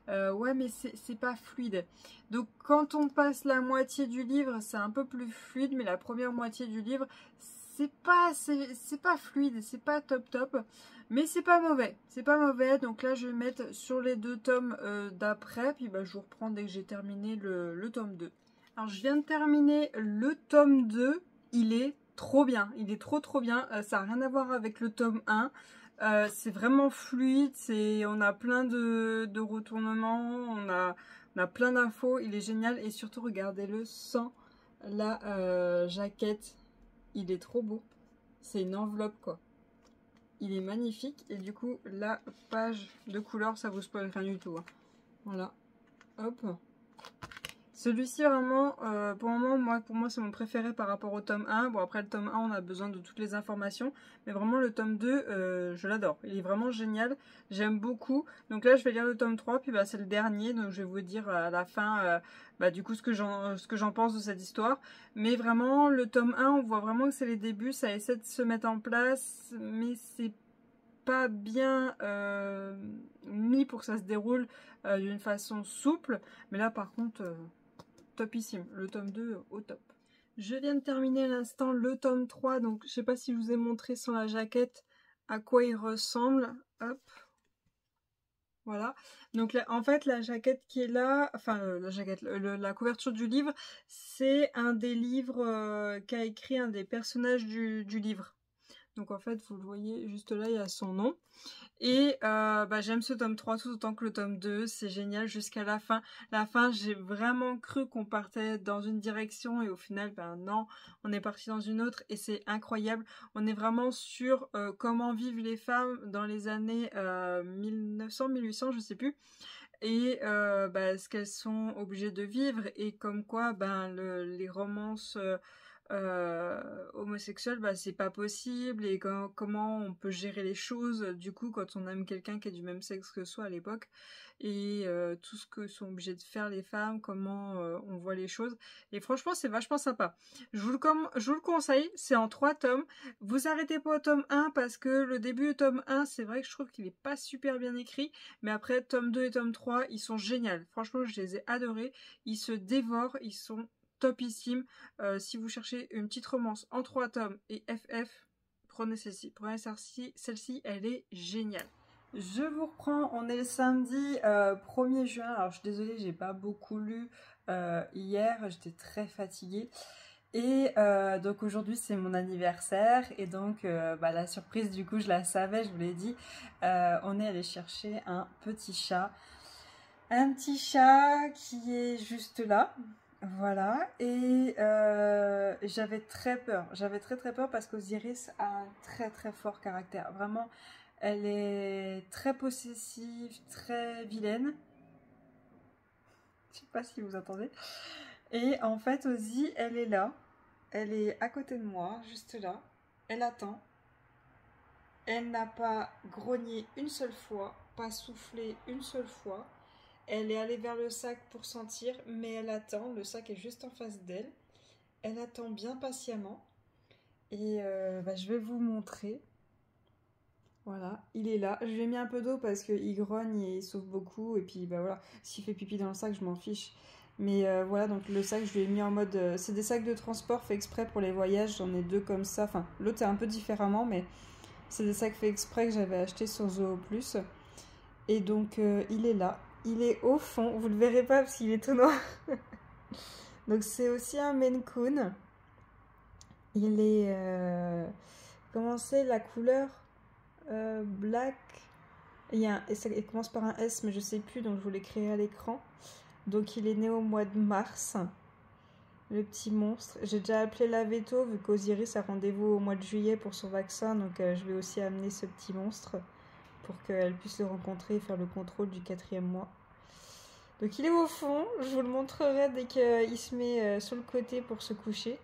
Ouais, mais c'est pas fluide. Donc, quand on passe la moitié du livre, c'est un peu plus fluide, mais la première moitié du livre, c'est pas fluide, c'est pas top, mais c'est pas mauvais. Donc là, je vais mettre sur les 2 tomes d'après, puis bah, je vous reprends dès que j'ai terminé le tome 2. Alors, je viens de terminer le tome 2, il est trop bien, il est trop bien, ça n'a rien à voir avec le tome 1, c'est vraiment fluide, on a plein de retournements, on a plein d'infos, il est génial et surtout regardez-le sans la jaquette, il est trop beau, c'est une enveloppe quoi, il est magnifique et du coup la page de couleur ça vous spoil rien du tout, hein. Voilà, hop. Celui-ci vraiment, pour le moment, pour moi c'est mon préféré par rapport au tome 1. Bon après le tome 1 on a besoin de toutes les informations. Mais vraiment le tome 2, je l'adore. Il est vraiment génial. J'aime beaucoup. Donc là je vais lire le tome 3, puis bah, c'est le dernier. Donc je vais vous dire à la fin bah, du coup ce que j'en pense de cette histoire. Mais vraiment le tome 1 on voit vraiment que c'est les débuts. Ça essaie de se mettre en place. Mais c'est pas bien mis pour que ça se déroule d'une façon souple. Mais là par contre... topissime, le tome 2 au top. Je viens de terminer à l'instant le tome 3, donc je sais pas si je vous ai montré sans la jaquette à quoi il ressemble. Hop. Voilà. Donc là, en fait, la jaquette qui est là, enfin la jaquette, la couverture du livre, c'est un des livres qu'a écrit un des personnages du livre. Donc en fait, vous le voyez juste là, il y a son nom. Et bah, j'aime ce tome 3 tout autant que le tome 2, c'est génial jusqu'à la fin. La fin, j'ai vraiment cru qu'on partait dans une direction et au final, ben non, on est parti dans une autre et c'est incroyable. On est vraiment sur comment vivent les femmes dans les années 1900, 1800, je sais plus. Et bah, ce qu'elles sont obligées de vivre et comme quoi ben, les romances... homosexuel, bah, c'est pas possible et comment on peut gérer les choses du coup quand on aime quelqu'un qui est du même sexe que soi à l'époque et tout ce que sont obligées de faire les femmes, comment on voit les choses et franchement c'est vachement sympa. Je vous le conseille, c'est en 3 tomes. Vous arrêtez pas au tome 1 parce que le début du tome 1 c'est vrai que je trouve qu'il est pas super bien écrit, mais après tome 2 et tome 3 ils sont géniaux. Franchement je les ai adorés, ils se dévorent, ils sont topissime. Si vous cherchez une petite romance en 3 tomes et FF, prenez celle-ci. Celle-ci, elle est géniale. Je vous reprends, on est le samedi 1er juin. Alors je suis désolée, j'ai pas beaucoup lu hier, j'étais très fatiguée. Et donc aujourd'hui c'est mon anniversaire et donc bah, la surprise du coup je la savais, je vous l'ai dit. On est allé chercher un petit chat. Un petit chat qui est juste là. Voilà, et j'avais très peur, très peur parce qu'Osiris a un très fort caractère, vraiment, elle est très possessive, très vilaine, je sais pas si vous entendez, et en fait Ozzy, elle est là, elle est à côté de moi, juste là, elle attend, elle n'a pas grogné une seule fois, pas soufflé une seule fois, elle est allée vers le sac pour sentir, mais elle attend. Le sac est juste en face d'elle. Elle attend bien patiemment. Et je vais vous montrer. Voilà, il est là. Je lui ai mis un peu d'eau parce qu'il grogne et il souffre beaucoup. Et puis voilà, s'il fait pipi dans le sac, je m'en fiche. Mais voilà, donc le sac, je lui ai mis en mode... c'est des sacs de transport fait exprès pour les voyages. J'en ai 2 comme ça. Enfin, l'autre est un peu différemment, mais c'est des sacs fait exprès que j'avais acheté sur Zoo Plus. Et donc, il est là. Il est au fond. Vous le verrez pas parce qu'il est tout noir. Donc, c'est aussi un Maine Coon. Il est... comment c'est la couleur black. Il commence par un S, mais je sais plus, donc je vous l'écrirai à l'écran. Donc il est né au mois de mars, le petit monstre. J'ai déjà appelé la veto, vu qu'Osiris a rendez-vous au mois de juillet pour son vaccin, donc je vais aussi amener ce petit monstre pour qu'elle puisse le rencontrer et faire le contrôle du 4e mois. Donc il est au fond, je vous le montrerai dès qu'il se met sur le côté pour se coucher.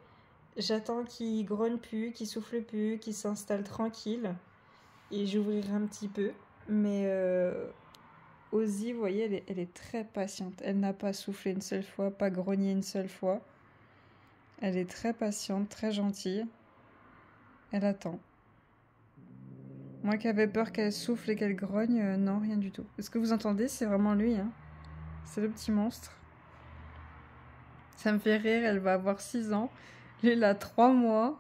J'attends qu'il grogne plus, qu'il souffle plus, qu'il s'installe tranquille. Et j'ouvrirai un petit peu. Mais Ozzy, vous voyez, elle est très patiente. Elle n'a pas soufflé une seule fois, pas grogné une seule fois. Elle est très patiente, très gentille. Elle attend. Moi qui avais peur qu'elle souffle et qu'elle grogne, non, rien du tout. Est-ce que vous entendez? C'est vraiment lui, hein. C'est le petit monstre. Ça me fait rire, elle va avoir 6 ans. Lui, il a 3 mois.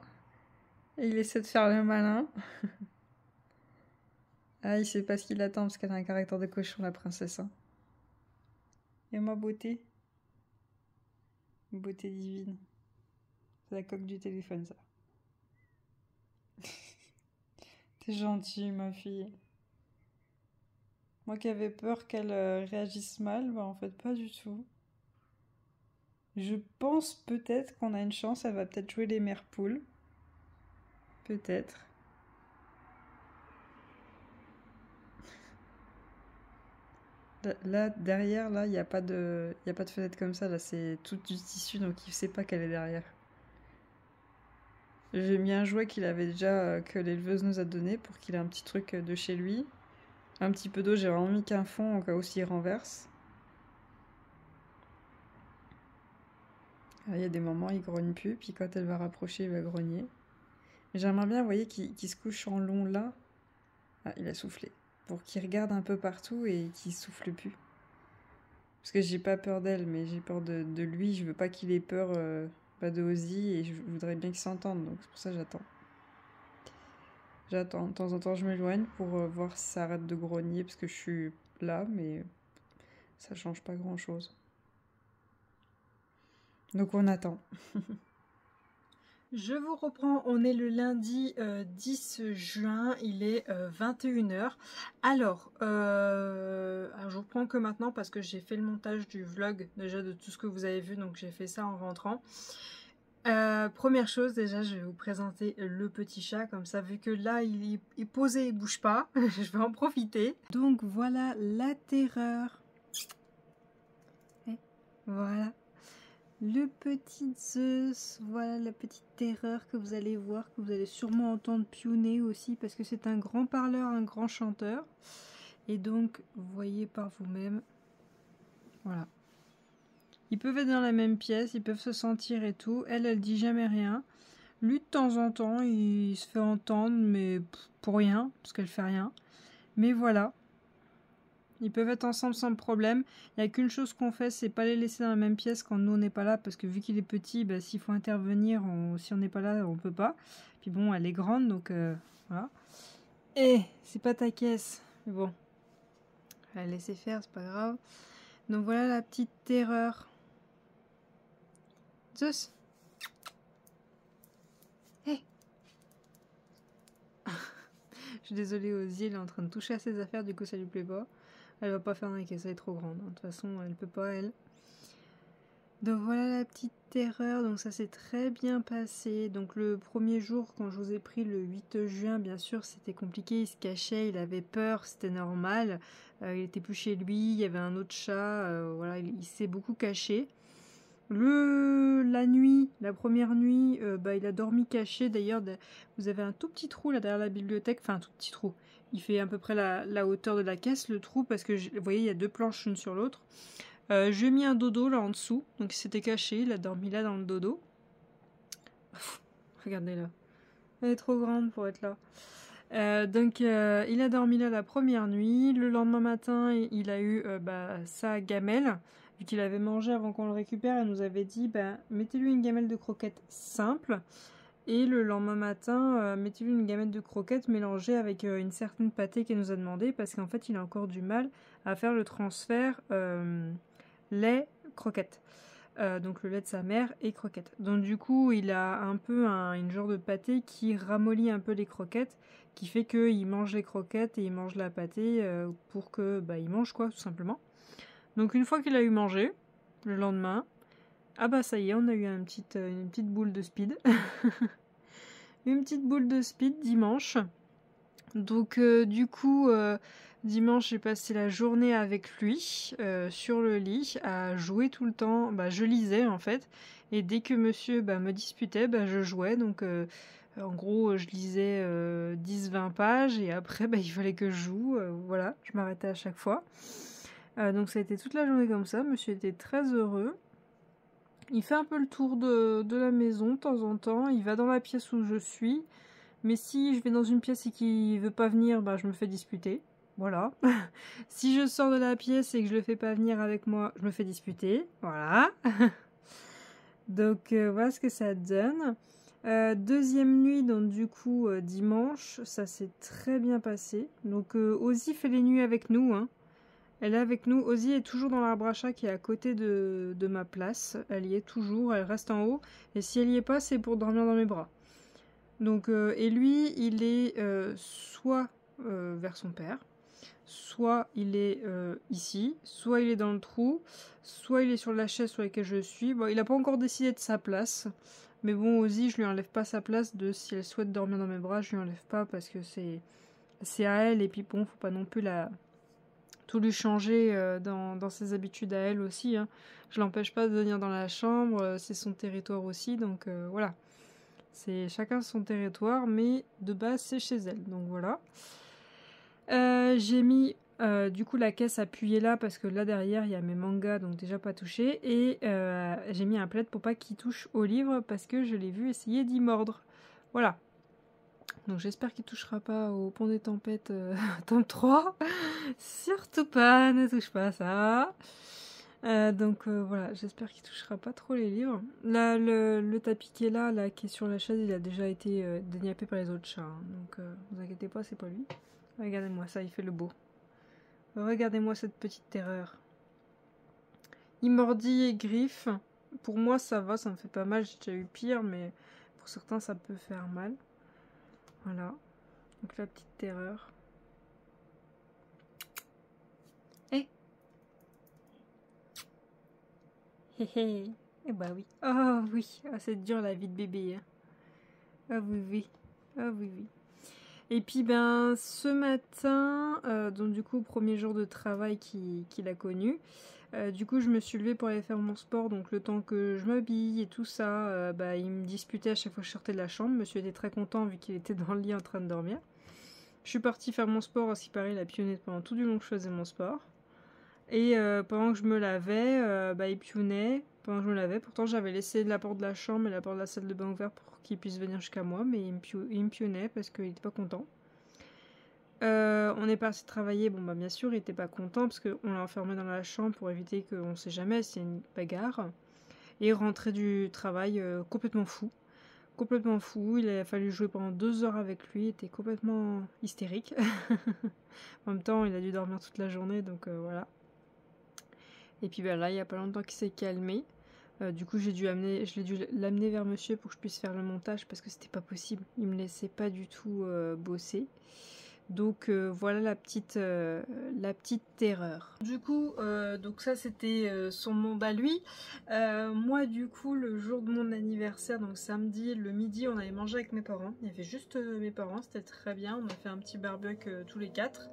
Et il essaie de faire le malin. Ah, il sait pas ce qu'il attend parce qu'elle a un caractère de cochon, la princesse. Hein. Et ma beauté. Une beauté divine. C'est la coque du téléphone, ça. T'es gentille, ma fille. Moi qui avais peur qu'elle réagisse mal, en fait, pas du tout. Je pense peut-être qu'on a une chance, elle va peut-être jouer les mères poules. Peut-être. Là, derrière, là, il n'y a pas de fenêtre comme ça. Là, c'est tout du tissu, donc il ne sait pas qu'elle est derrière. J'ai mis un jouet qu'il avait déjà, que l'éleveuse nous a donné pour qu'il ait un petit truc de chez lui. Un petit peu d'eau, j'ai vraiment mis qu'un fond au cas où s'il renverse. Il y a des moments, il grogne plus, puis quand elle va rapprocher, il va grogner. J'aimerais bien, vous voyez, qu'il se couche en long là. Ah, il a soufflé. Pour qu'il regarde un peu partout et qu'il souffle plus. Parce que j'ai pas peur d'elle, mais j'ai peur de lui. Je veux pas qu'il ait peur de Ozzy et je voudrais bien qu'ils s'entendent. Donc c'est pour ça que j'attends. J'attends. De temps en temps, je m'éloigne pour voir si ça arrête de grogner parce que je suis là, mais ça change pas grand chose. Donc on attend. Je vous reprends, on est le lundi 10 juin, il est 21h. Alors, je vous reprends que maintenant parce que j'ai fait le montage du vlog déjà de tout ce que vous avez vu, donc j'ai fait ça en rentrant. Première chose, déjà je vais vous présenter le petit chat, comme ça vu que là il est posé, il bouge pas, je vais en profiter. Donc voilà la terreur. Et voilà. Le petit Zeus, voilà la petite terreur que vous allez voir, que vous allez sûrement entendre piouner aussi parce que c'est un grand parleur, un grand chanteur. Et donc, vous voyez par vous-même, voilà. Ils peuvent être dans la même pièce, ils peuvent se sentir et tout. Elle dit jamais rien. Lui, de temps en temps, il se fait entendre, mais pour rien, parce qu'elle fait rien. Mais voilà. Ils peuvent être ensemble sans problème. Il n'y a qu'une chose qu'on fait, c'est pas les laisser dans la même pièce quand nous on n'est pas là, parce que vu qu'il est petit, s'il faut intervenir, si on n'est pas là, on peut pas. Puis bon, elle est grande, donc voilà. Et c'est pas ta caisse. Mais bon, elle va la laisser faire, c'est pas grave. Donc voilà la petite terreur. Zeus. Hey. Je suis désolée, Ozzy, elle est en train de toucher à ses affaires, du coup ça lui plaît pas. Elle va pas faire un caisse, elle est trop grande. De toute façon, elle peut pas, elle. Donc voilà la petite terreur. Donc ça s'est très bien passé. Donc le premier jour, quand je vous ai pris le 8 juin, bien sûr, c'était compliqué. Il se cachait, il avait peur, c'était normal. Il était plus chez lui, il y avait un autre chat. Voilà, il s'est beaucoup caché. La nuit, la première nuit, il a dormi caché. D'ailleurs, vous avez un tout petit trou là derrière la bibliothèque. Enfin, un tout petit trou. Il fait à peu près la hauteur de la caisse, le trou, parce que vous voyez, il y a 2 planches une sur l'autre. Je lui ai mis un dodo là en dessous. Donc il s'était caché, il a dormi là dans le dodo. Regardez là. Elle est trop grande pour être là. Il a dormi là la première nuit. Le lendemain matin, il a eu sa gamelle. Vu qu'il avait mangé avant qu'on le récupère, elle nous avait dit mettez-lui une gamelle de croquettes simple. Et le lendemain matin, mettez-lui une gamelle de croquettes mélangée avec une certaine pâtée qu'elle nous a demandé, parce qu'en fait, il a encore du mal à faire le transfert lait-croquettes. Donc le lait de sa mère et croquettes. Donc du coup, il a un peu une genre de pâté qui ramollit un peu les croquettes, qui fait qu'il mange les croquettes et il mange la pâtée pour que il mange quoi, tout simplement. Donc une fois qu'il a eu mangé, le lendemain, ça y est, on a eu une petite boule de speed. Une petite boule de speed dimanche. Donc du coup, dimanche, j'ai passé la journée avec lui sur le lit à jouer tout le temps. Je lisais en fait. Et dès que monsieur me disputait, je jouais. Donc en gros, je lisais 10-20 pages et après, il fallait que je joue. Voilà, je m'arrêtais à chaque fois. Donc ça a été toute la journée comme ça. Monsieur était très heureux. Il fait un peu le tour de la maison de temps en temps. Il va dans la pièce où je suis. Mais si je vais dans une pièce et qu'il veut pas venir, je me fais disputer. Voilà. Si je sors de la pièce et que je le fais pas venir avec moi, je me fais disputer. Voilà. Donc voilà ce que ça donne. Deuxième nuit, donc du coup dimanche, ça s'est très bien passé. Donc Ozzy fait les nuits avec nous, hein. Elle est avec nous. Ozzy est toujours dans l'arbre à chat qui est à côté de ma place. Elle y est toujours, elle reste en haut. Et si elle y est pas, c'est pour dormir dans mes bras. Donc, et lui, il est soit vers son père, soit il est ici, soit il est dans le trou, soit il est sur la chaise sur laquelle je suis. Bon, il n'a pas encore décidé de sa place. Mais bon, Ozzy, je lui enlève pas sa place de si elle souhaite dormir dans mes bras, je lui enlève pas parce que c'est à elle. Et puis bon, faut pas non plus tout lui changer dans ses habitudes à elle aussi, hein. Je l'empêche pas de venir dans la chambre, c'est son territoire aussi, donc voilà. C'est chacun son territoire, mais de base c'est chez elle, donc voilà. J'ai mis du coup la caisse appuyée là, parce que là derrière il y a mes mangas, donc déjà pas touché. Et j'ai mis un plaid pour pas qu'il touche au livre, parce que je l'ai vu essayer d'y mordre. Voilà. Donc j'espère qu'il touchera pas au Pont des Tempêtes tome 3. Surtout pas, ne touche pas à ça. Voilà, j'espère qu'il touchera pas trop les livres. Là, le tapis qui est là, qui est sur la chaise, il a déjà été déniappé par les autres chats, hein. Donc vous inquiétez pas, c'est pas lui. Regardez-moi ça, il fait le beau. Regardez-moi cette petite terreur. Il mordit et griffe. Pour moi ça va, ça me fait pas mal, j'ai déjà eu pire, mais pour certains ça peut faire mal. Voilà, donc la petite terreur. Eh hé. Eh bah oui. Oh oui, oh, c'est dur la vie de bébé, hein. Ah oui, oui. Ah oui, oui. Et puis ce matin, donc du coup premier jour de travail qu'il a connu, du coup je me suis levée pour aller faire mon sport, donc le temps que je m'habille et tout ça, il me disputait à chaque fois que je sortais de la chambre. Monsieur était très content vu qu'il était dans le lit en train de dormir. Je suis partie faire mon sport, à ce qui paraît il a pionné pendant tout du long que je faisais mon sport. Et pendant que je me lavais, il pionnait pendant que je me lavais. Pourtant j'avais laissé la porte de la chambre et la porte de la salle de bain ouverte pour qu'il puisse venir jusqu'à moi, mais il me pionnait parce qu'il était pas content. On est parti travailler, bien sûr il était pas content parce qu'on l'a enfermé dans la chambre pour éviter qu'on sait jamais s'il y a une bagarre. Et rentrer du travail complètement fou. Complètement fou, il a fallu jouer pendant 2 heures avec lui, il était complètement hystérique. En même temps il a dû dormir toute la journée, donc voilà. Et puis là il y a pas longtemps qu'il s'est calmé. Du coup je l'ai dû l'amener vers monsieur pour que je puisse faire le montage parce que c'était pas possible, il me laissait pas du tout bosser. Donc voilà la petite terreur. Du coup, donc ça c'était son monde à lui. Moi du coup le jour de mon anniversaire, donc samedi, le midi, on allait manger avec mes parents. Il y avait juste mes parents, c'était très bien. On a fait un petit barbecue tous les 4.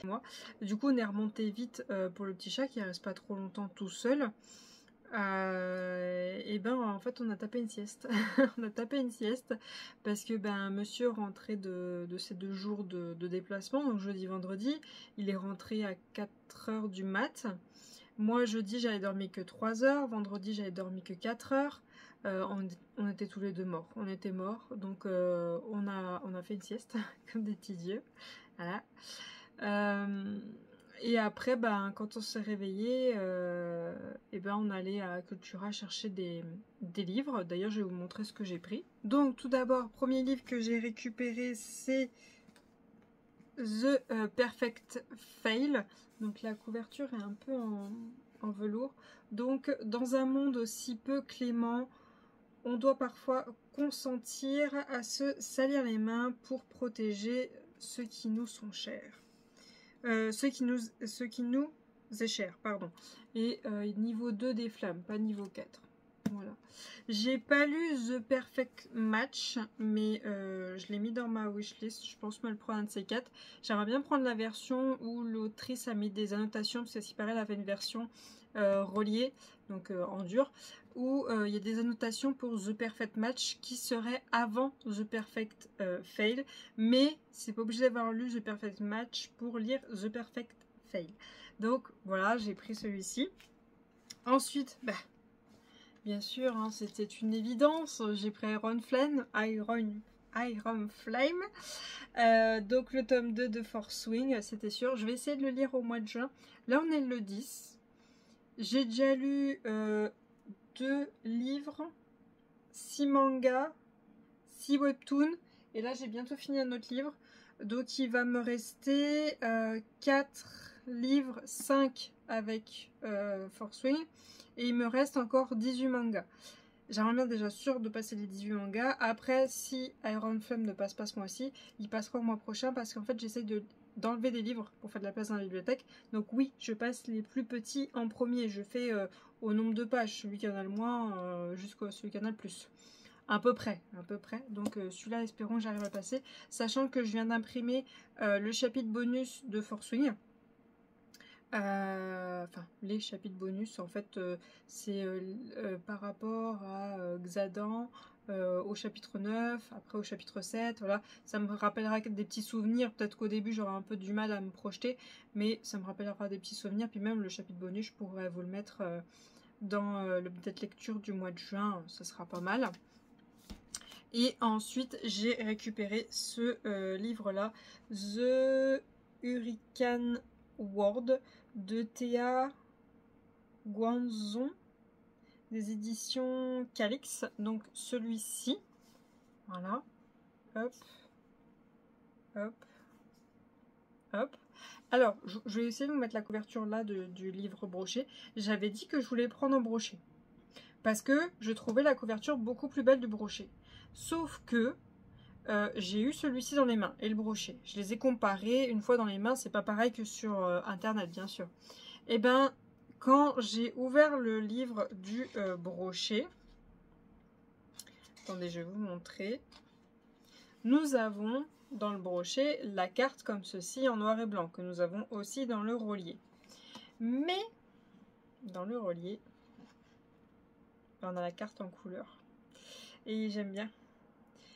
Moi. Du coup on est remonté vite pour le petit chat qui reste pas trop longtemps tout seul. Et ben en fait on a tapé une sieste. On a tapé une sieste parce que ben monsieur rentrait de ces 2 jours de déplacement, donc jeudi vendredi, il est rentré à 4 h du mat. Moi jeudi j'avais dormi que 3 heures, vendredi j'avais dormi que 4 heures. On était tous les deux morts, on était morts, donc on a fait une sieste comme des petits dieux. Voilà. Et après, ben, quand on s'est réveillé, et ben, on allait à Cultura chercher des livres. D'ailleurs, je vais vous montrer ce que j'ai pris. Donc, tout d'abord, premier livre que j'ai récupéré, c'est The Perfect Fail. Donc, la couverture est un peu en velours. Donc, dans un monde aussi peu clément, on doit parfois consentir à se salir les mains pour protéger ceux qui nous sont chers. Ceux qui nous est cher, pardon. Et niveau 2 des flammes, pas niveau 4. Voilà. J'ai pas lu The Perfect Match, mais je l'ai mis dans ma wishlist. Je pense me le prendre un de ces 4. J'aimerais bien prendre la version où l'autrice a mis des annotations, parce que s'il paraît, elle avait une version reliée, donc en dur, où il y a des annotations pour The Perfect Match qui serait avant The Perfect Fail, mais c'est pas obligé d'avoir lu The Perfect Match pour lire The Perfect Fail. Donc voilà, j'ai pris celui-ci. Ensuite, bah, bien sûr, hein, c'était une évidence, j'ai pris Iron Flame. Donc le tome 2 de Force Wing, c'était sûr. Je vais essayer de le lire au mois de juin. Là, on est le 10. J'ai déjà lu 2 livres, 6 mangas, 6 webtoons. Et là, j'ai bientôt fini un autre livre. Donc, il va me rester 4 livres, 5 avec Force Wing. Et il me reste encore 18 mangas. J'aimerais bien déjà sûr de passer les 18 mangas. Après, si Iron Flame ne passe pas ce mois-ci, il passera au mois prochain parce qu'en fait, j'essaye d'enlever des livres pour faire de la place dans la bibliothèque. Donc oui, je passe les plus petits en premier. Je fais au nombre de pages, celui qui en a le moins jusqu'à celui qui en a le plus. À peu près. Donc celui-là, espérons que j'arrive à passer. Sachant que je viens d'imprimer le chapitre bonus de Force Wing. Enfin, les chapitres bonus, en fait, c'est par rapport à Xadan, au chapitre 9, après au chapitre 7, voilà. Ça me rappellera des petits souvenirs, peut-être qu'au début j'aurai un peu du mal à me projeter, mais ça me rappellera des petits souvenirs, puis même le chapitre bonus, je pourrais vous le mettre dans le peut-être lecture du mois de juin, ça sera pas mal. Et ensuite, j'ai récupéré ce livre-là, The Hurricane World de Théa Guanzon, des éditions Calix. Donc celui-ci, voilà, hop, hop, hop. Alors, je vais essayer de vous mettre la couverture là du livre broché. J'avais dit que je voulais prendre en broché parce que je trouvais la couverture beaucoup plus belle du broché. Sauf que j'ai eu celui-ci dans les mains et le brochet. Je les ai comparés une fois dans les mains, c'est pas pareil que sur internet bien sûr. Et ben quand j'ai ouvert le livre du brochet, attendez, je vais vous montrer. Nous avons dans le brochet la carte comme ceci en noir et blanc que nous avons aussi dans le relié. Mais dans le relié, on a la carte en couleur et j'aime bien.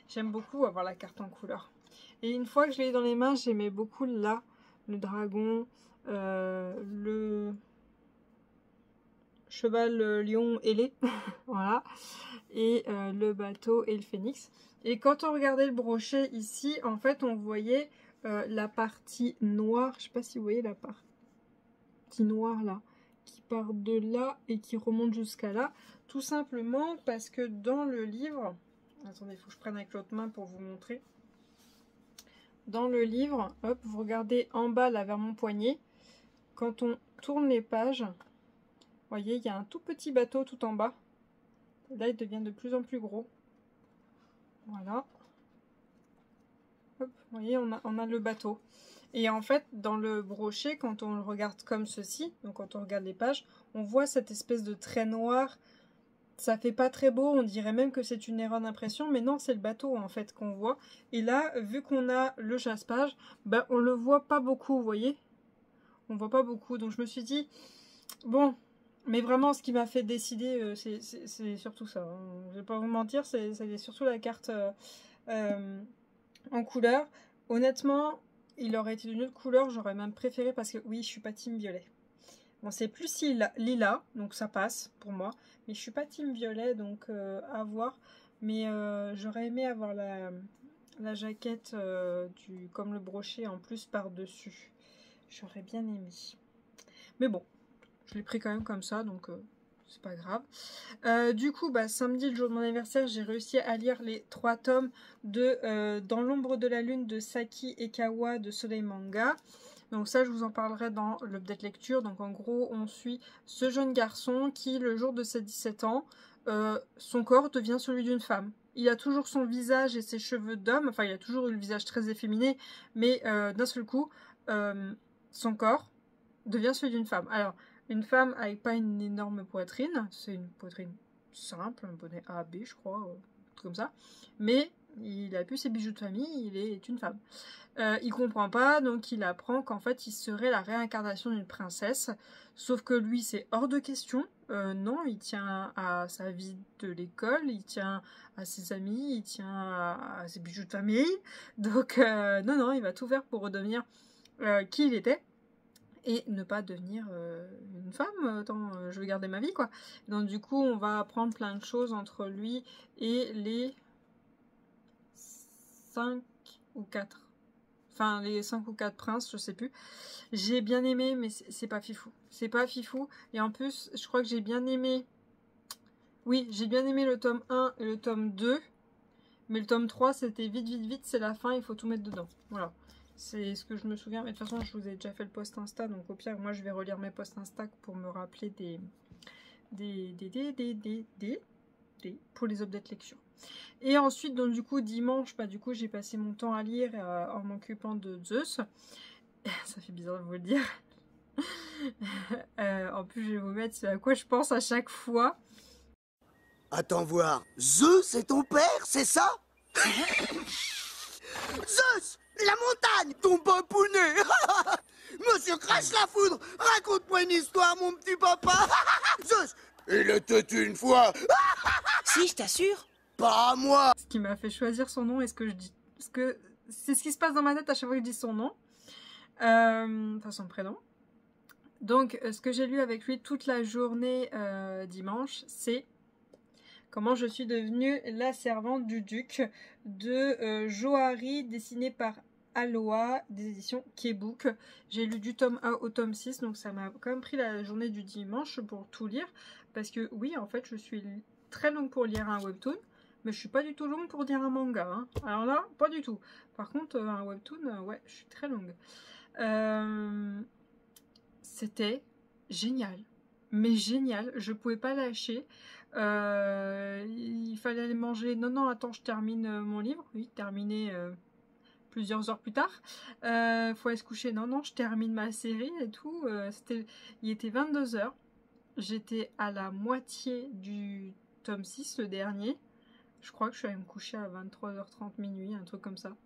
J'aime beaucoup avoir la carte en couleur. Et une fois que je l'ai dans les mains, j'aimais beaucoup là, le dragon, le cheval lion ailé, voilà, et le bateau et le phénix. Et quand on regardait le brochet ici, en fait, on voyait la partie noire, je sais pas si vous voyez la partie noire là, qui part de là et qui remonte jusqu'à là, tout simplement parce que dans le livre... Attendez, il faut que je prenne avec l'autre main pour vous montrer. Dans le livre, hop, vous regardez en bas là vers mon poignet. Quand on tourne les pages, vous voyez, il y a un tout petit bateau tout en bas. Là, il devient de plus en plus gros. Voilà. Hop, vous voyez, on a le bateau. Et en fait, dans le brochet, quand on le regarde comme ceci, donc quand on regarde les pages, on voit cette espèce de trait noir. Ça fait pas très beau, on dirait même que c'est une erreur d'impression, mais non, c'est le bateau en fait qu'on voit. Et là, vu qu'on a le chasse-page, ben, on le voit pas beaucoup, vous voyez. On voit pas beaucoup, donc je me suis dit, bon, Mais vraiment, ce qui m'a fait décider, c'est surtout ça. Hein. Je vais pas vous mentir, c'est surtout la carte en couleur. Honnêtement, il aurait été d'une autre couleur, j'aurais même préféré parce que oui, je suis pas team violet. Bon, c'est plus lilas, donc ça passe pour moi. Mais je suis pas team violet, donc à voir. Mais j'aurais aimé avoir la jaquette comme le brochet en plus par-dessus. J'aurais bien aimé. Mais bon, je l'ai pris quand même comme ça, donc c'est pas grave. Du coup, bah, samedi, le jour de mon anniversaire, j'ai réussi à lire les 3 tomes de Dans l'ombre de la lune de Saki Ekawa de Soleil Manga. Donc ça, je vous en parlerai dans l'update lecture. Donc en gros, on suit ce jeune garçon qui, le jour de ses 17 ans, son corps devient celui d'une femme. Il a toujours son visage et ses cheveux d'homme. Enfin, il a toujours eu le visage très efféminé, mais d'un seul coup, son corps devient celui d'une femme. Alors, une femme avec pas une énorme poitrine, c'est une poitrine simple, un bonnet A, B, je crois, comme ça. Mais il a plus ses bijoux de famille, il est une femme. Il comprend pas, donc il apprend qu'en fait il serait la réincarnation d'une princesse. Sauf que lui, c'est hors de question. Non, il tient à sa vie de l'école, il tient à ses amis, il tient à ses bijoux de famille. Donc non, il va tout faire pour redevenir qui il était. Et ne pas devenir une femme, attends, je veux garder ma vie, quoi. Donc du coup, on va apprendre plein de choses entre lui et les 5 ou 4. Enfin, les 5 ou 4 princes, je sais plus. J'ai bien aimé, mais c'est pas fifou. C'est pas fifou. Et en plus, je crois que j'ai bien aimé... Oui, j'ai bien aimé le tome 1 et le tome 2. Mais le tome 3, c'était vite, c'est la fin, il faut tout mettre dedans. Voilà. C'est ce que je me souviens, mais de toute façon, je vous ai déjà fait le post Insta, donc au pire, moi, je vais relire mes posts Insta pour me rappeler pour les updates lecture. Et ensuite, donc du coup, dimanche, bah, du coup, j'ai passé mon temps à lire en m'occupant de Zeus. Ça fait bizarre de vous le dire. En plus, je vais vous mettre ce à quoi je pense à chaque fois. Attends voir. Zeus, c'est ton père, c'est ça? Zeus, la montagne, ton papounet. Monsieur Crash la foudre, raconte-moi une histoire, mon petit papa. Zeus, il était une fois. Si, je t'assure. Pas moi. Ce qui m'a fait choisir son nom, est-ce que je dis... Parce que c'est ce qui se passe dans ma tête à chaque fois que je dis son nom. Enfin, son prénom. Donc, ce que j'ai lu avec lui toute la journée dimanche, c'est comment je suis devenue la servante du duc de Johari, dessiné par Aloha, des éditions Kebook. J'ai lu du tome 1 au tome 6, donc ça m'a quand même pris la journée du dimanche pour tout lire. Parce que oui, en fait, je suis très longue pour lire un webtoon, mais je suis pas du tout longue pour lire un manga. Hein. Alors là, pas du tout. Par contre, un webtoon, ouais, je suis très longue. C'était génial. Mais génial, je pouvais pas lâcher. Il fallait aller manger. Non, attends, je termine mon livre. Oui, terminé plusieurs heures plus tard. Faut aller se coucher. Non, je termine ma série et tout. Il était 22 h. J'étais à la moitié du tome 6, le dernier. Je crois que je suis allée me coucher à 23h30 minuit, un truc comme ça.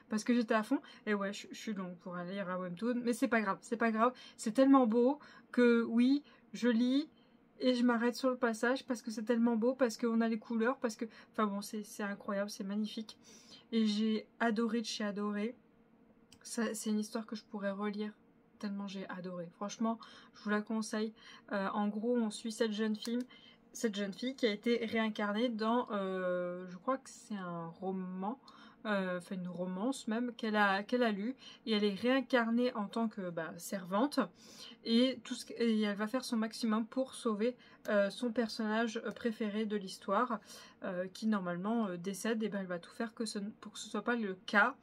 Parce que j'étais à fond. Et ouais, je suis longue pour aller lire un webtoon. Mais c'est pas grave, c'est pas grave. C'est tellement beau que oui, je lis et je m'arrête sur le passage parce que c'est tellement beau, parce qu'on a les couleurs, parce que... Enfin bon, c'est incroyable, c'est magnifique. Et j'ai adoré de chez adoré. C'est une histoire que je pourrais relire tellement j'ai adoré. Franchement, je vous la conseille. En gros, on suit cette jeune fille qui a été réincarnée dans... je crois que c'est un roman... enfin une romance même qu'elle a lu, et elle est réincarnée en tant que servante, et et elle va faire son maximum pour sauver son personnage préféré de l'histoire, qui normalement décède, et elle va tout faire pour que ce soit pas le cas.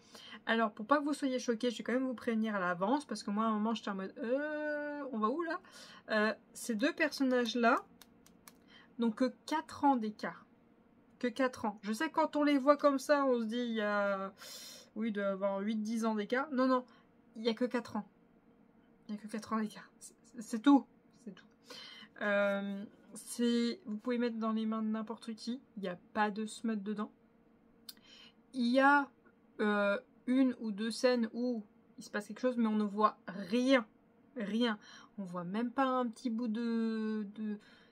Alors pour pas que vous soyez choqués, je vais quand même vous prévenir à l'avance, parce que moi à un moment j'étais en mode on va où là? Ces deux personnages là n'ont que 4 ans d'écart. Que 4 ans. Je sais que quand on les voit comme ça, on se dit il y a... Oui, il doit y avoir 8-10 ans d'écart. Non, il n'y a que 4 ans. Il n'y a que 4 ans d'écart. C'est tout. C'est tout. Vous pouvez mettre dans les mains de n'importe qui. Il n'y a pas de smut dedans. Il y a une ou deux scènes où il se passe quelque chose, mais on ne voit rien. rien. On voit même pas un petit bout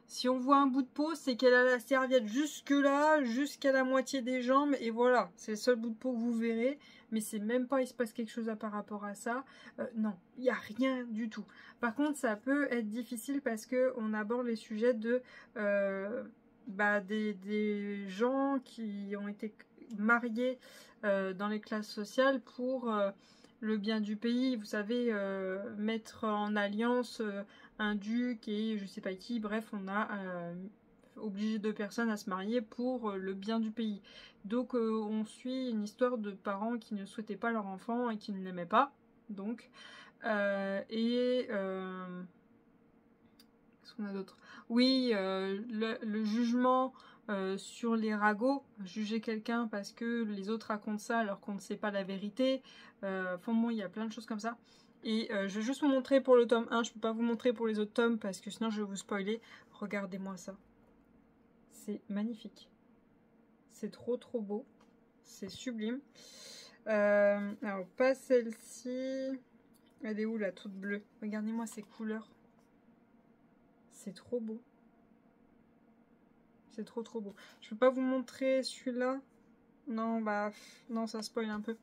Si on voit un bout de peau, c'est qu'elle a la serviette jusque là, jusqu'à la moitié des jambes, et voilà, c'est le seul bout de peau que vous verrez, mais c'est même pas, il se passe quelque chose par rapport à ça. Non, il n'y a rien du tout. Par contre, ça peut être difficile parce que on aborde les sujets de des gens qui ont été mariés dans les classes sociales pour le bien du pays, vous savez, mettre en alliance un duc et je sais pas qui, bref, on a obligé deux personnes à se marier pour le bien du pays. Donc on suit une histoire de parents qui ne souhaitaient pas leur enfant et qui ne l'aimaient pas, donc qu'est-ce qu'on a d'autre? Oui, le jugement sur les ragots, juger quelqu'un parce que les autres racontent ça alors qu'on ne sait pas la vérité. Enfin bon, il y a plein de choses comme ça. Et je vais juste vous montrer pour le tome 1, je ne peux pas vous montrer pour les autres tomes parce que sinon je vais vous spoiler. Regardez-moi ça. C'est magnifique. C'est trop trop beau. C'est sublime. Alors pas celle-ci. Elle est où la toute bleue? Regardez-moi ces couleurs. C'est trop beau. C'est trop trop beau. Je peux pas vous montrer celui-là. Non, bah non, ça spoil un peu.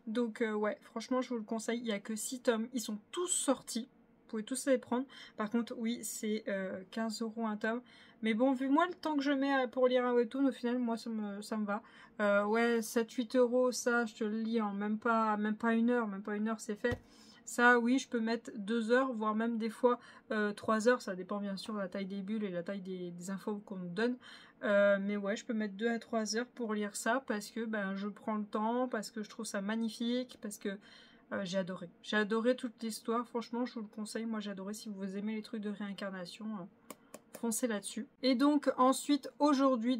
Donc ouais, franchement, je vous le conseille. Il n'y a que 6 tomes. Ils sont tous sortis. Vous pouvez tous les prendre. Par contre, oui, c'est 15 € un tome. Mais bon, vu moi le temps que je mets pour lire un webtoon, au final, moi, ça me va. Ouais, 7-8 €, ça, je te le lis en même pas 1 heure. Même pas 1 heure, c'est fait. Ça, oui, je peux mettre 2 heures, voire même des fois 3 heures. Ça dépend bien sûr de la taille des bulles et la taille des infos qu'on nous donne. Mais ouais, je peux mettre 2 à 3 heures pour lire ça parce que ben, je prends le temps, parce que je trouve ça magnifique, parce que j'ai adoré. J'ai adoré toute l'histoire, franchement, je vous le conseille. Moi, j'ai adoré. Si vous aimez les trucs de réincarnation, foncez là-dessus. Et donc, ensuite, aujourd'hui,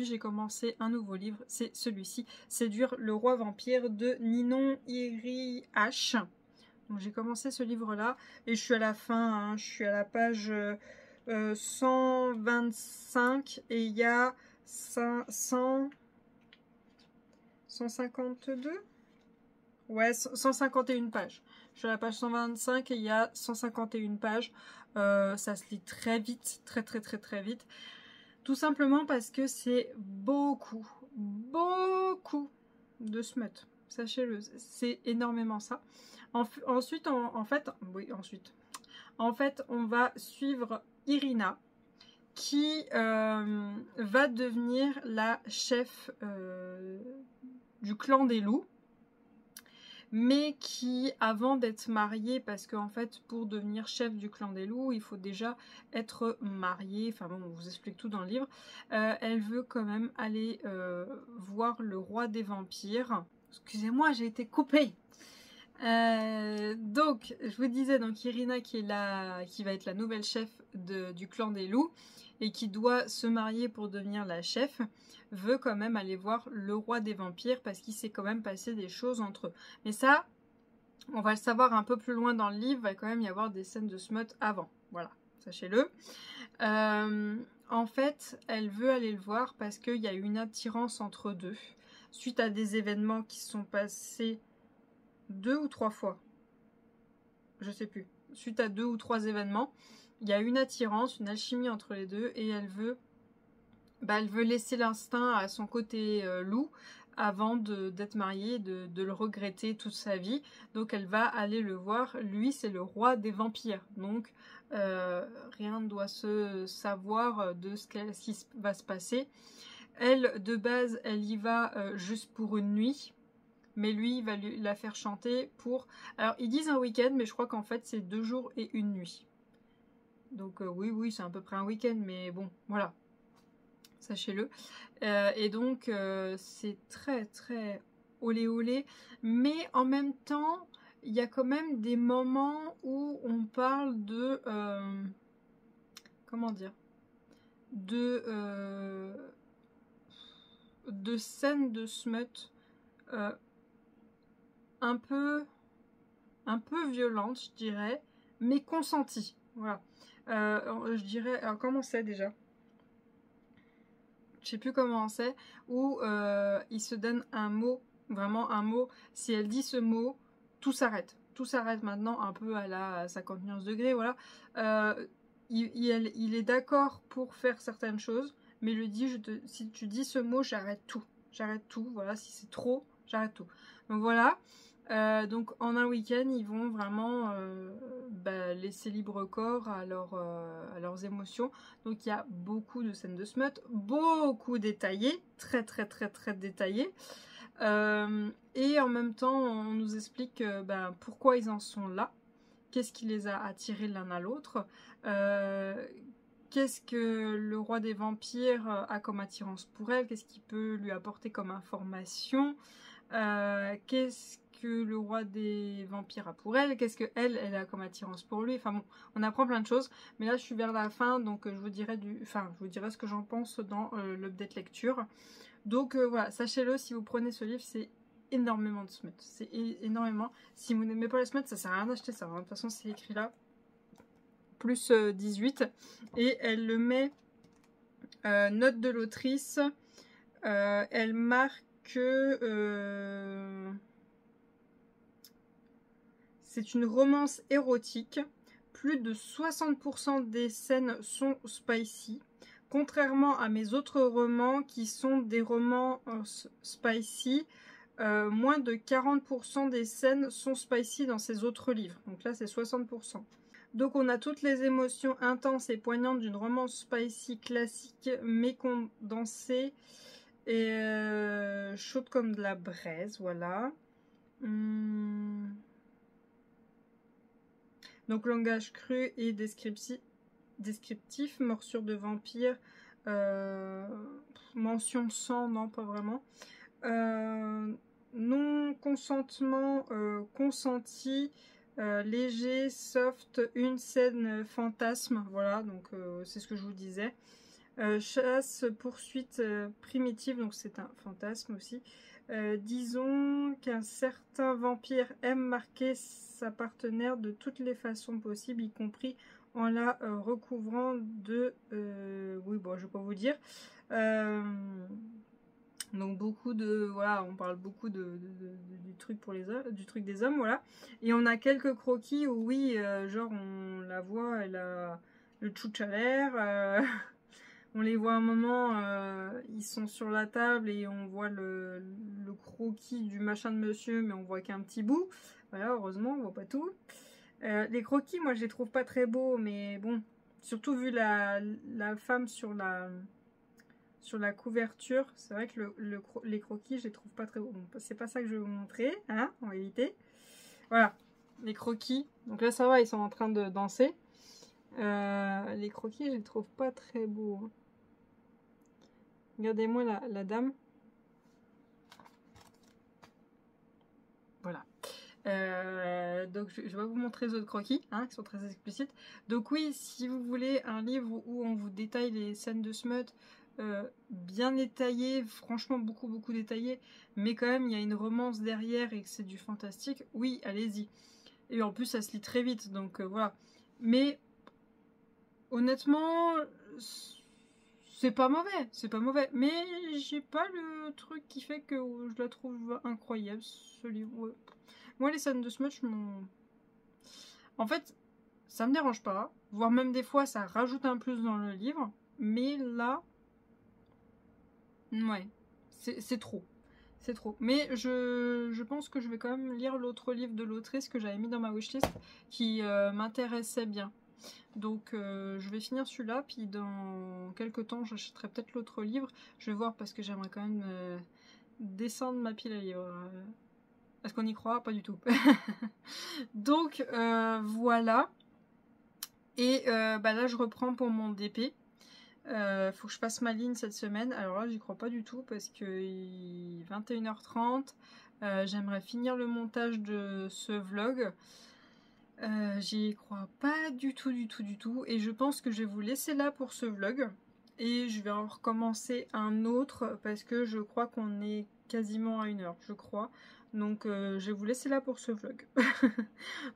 j'ai commencé un nouveau livre. C'est celui-ci, Séduire le roi vampire de Ninon Iriache. Donc j'ai commencé ce livre-là et je suis à la fin, hein, je suis à la page 125 et il y a 152? Ouais, 151 pages. Je suis à la page 125 et il y a 151 pages. Ça se lit très vite, très vite. Tout simplement parce que c'est beaucoup de smut. Sachez-le, c'est énormément ça. Ensuite, en fait, on va suivre Irina qui va devenir la chef du clan des loups, mais qui, avant d'être mariée, parce qu'en fait, pour devenir chef du clan des loups, il faut déjà être mariée. Enfin bon, on vous explique tout dans le livre. Elle veut quand même aller voir le roi des vampires. Excusez-moi, j'ai été coupée. Donc, je vous disais, donc Irina qui va être la nouvelle chef du clan des loups et qui doit se marier pour devenir la chef, veut quand même aller voir le roi des vampires parce qu'il s'est quand même passé des choses entre eux. Mais ça, on va le savoir un peu plus loin dans le livre, il va quand même y avoir des scènes de smut avant. Voilà, sachez-le. En fait, elle veut aller le voir parce qu'il y a eu une attirance entre eux deux, suite à des événements qui se sont passés 2 ou 3 fois, je sais plus, suite à 2 ou 3 événements, il y a une attirance, une alchimie entre les deux et elle veut laisser l'instinct à son côté loup avant d'être mariée, de le regretter toute sa vie. Donc elle va aller le voir, lui c'est le roi des vampires, donc rien ne doit se savoir de ce qui va se passer. Elle, de base, elle y va juste pour une nuit. Mais lui, il va la faire chanter pour... Alors, ils disent un week-end, mais je crois qu'en fait, c'est 2 jours et 1 nuit. Donc, oui, c'est à peu près un week-end, mais bon, voilà. Sachez-le. Et donc, c'est très olé olé. Mais en même temps, il y a quand même des moments où on parle de... comment dire? De scènes de smut un peu violente, je dirais, mais consentie. Voilà. Je dirais... Alors, comment c'est déjà? Je sais plus comment c'est. Où il se donne un mot, vraiment un mot. Si elle dit ce mot, tout s'arrête. tout s'arrête maintenant un peu à la 50 nuances degrés, voilà. Il est d'accord pour faire certaines choses, mais il lui dit, si tu dis ce mot, j'arrête tout, voilà, si c'est trop, j'arrête tout. Donc voilà, donc en un week-end, ils vont vraiment laisser libre corps à leurs émotions. Donc il y a beaucoup de scènes de smut, beaucoup détaillées, très détaillées. Et en même temps, on nous explique pourquoi ils en sont là, qu'est-ce qui les a attirés l'un à l'autre, qu'est-ce que le roi des vampires a comme attirance pour elle, qu'est-ce qu'il peut lui apporter comme information, qu'est-ce que le roi des vampires a pour elle, qu'est-ce que elle a comme attirance pour lui. Enfin bon, on apprend plein de choses, mais là je suis vers la fin, donc je vous dirai ce que j'en pense dans l'update lecture. Donc voilà, sachez-le, si vous prenez ce livre, c'est énormément de smut, c'est énormément. Si vous n'aimez pas les smut, ça sert à rien d'acheter ça, hein. De toute façon c'est écrit là, plus 18, et elle le met note de l'autrice, elle marque que c'est une romance érotique, plus de 60% des scènes sont spicy, contrairement à mes autres romans qui sont des romans spicy. Moins de 40% des scènes sont spicy dans ces autres livres. Donc là, c'est 60%. Donc on a toutes les émotions intenses et poignantes d'une romance spicy classique, mais condensée et chaude comme de la braise. Voilà. Donc langage cru et descriptif, morsure de vampire, mention sang, non pas vraiment. Non-consentement consenti, léger, soft, une scène fantasme, voilà, donc c'est ce que je vous disais. Chasse, poursuite primitive, donc c'est un fantasme aussi. Disons qu'un certain vampire aime marquer sa partenaire de toutes les façons possibles, y compris en la recouvrant de... oui, bon, je vais pas vous dire. Donc beaucoup de... Voilà, on parle beaucoup du truc pour les hommes, du truc des hommes, voilà. Et on a quelques croquis où, oui, genre, on la voit, elle a le tchouch à l'air... On les voit un moment, ils sont sur la table et on voit le croquis du machin de monsieur, mais on voit qu'un petit bout. Voilà, heureusement, on voit pas tout. Les croquis, moi, je les trouve pas très beaux, mais bon, surtout vu la femme sur la couverture, c'est vrai que les croquis, je les trouve pas très beaux. Bon, c'est pas ça que je vais vous montrer, hein, on va éviter. Voilà, les croquis. Donc là, ça va, ils sont en train de danser. Les croquis, je les trouve pas très beaux. Regardez-moi la dame. Voilà. Donc je vais vous montrer les autres croquis, hein, qui sont très explicites. Donc oui, si vous voulez un livre où on vous détaille les scènes de smut, bien détaillées, franchement beaucoup détaillées, mais quand même il y a une romance derrière et que c'est du fantastique, oui, allez-y. Et en plus ça se lit très vite, donc voilà. Mais honnêtement, c'est pas mauvais, mais j'ai pas le truc qui fait que je la trouve incroyable, ce livre. Ouais. Moi, les scènes de smut, en fait, ça me dérange pas, voire même des fois, ça rajoute un plus dans le livre, mais là, ouais, c'est trop. C'est trop. Mais je pense que je vais quand même lire l'autre livre de l'autrice que j'avais mis dans ma wishlist, qui m'intéressait bien. Donc je vais finir celui-là, puis dans quelques temps j'achèterai peut-être l'autre livre. Je vais voir parce que j'aimerais quand même descendre ma pile à livres. Est-ce qu'on y croit? Pas du tout. Donc voilà. Et là je reprends pour mon DP. Faut que je fasse ma ligne cette semaine. Alors là j'y crois pas du tout parce que 21h30. J'aimerais finir le montage de ce vlog. J'y crois pas du tout et je pense que je vais vous laisser là pour ce vlog et je vais en recommencer un autre parce que je crois qu'on est quasiment à 1 heure, je crois. Donc je vais vous laisser là pour ce vlog.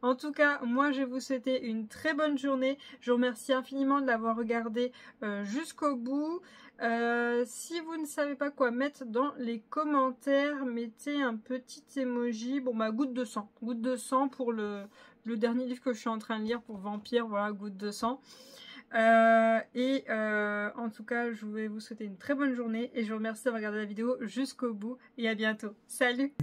En tout cas, moi je vais vous souhaiter une très bonne journée. Je vous remercie infiniment de l'avoir regardé jusqu'au bout. Si vous ne savez pas quoi mettre dans les commentaires, mettez un petit emoji. Bon bah goutte de sang. Goutte de sang pour le dernier livre que je suis en train de lire pour Vampire. Voilà, goutte de sang. En tout cas, je vais vous souhaiter une très bonne journée et je vous remercie d'avoir regardé la vidéo jusqu'au bout et à bientôt. Salut!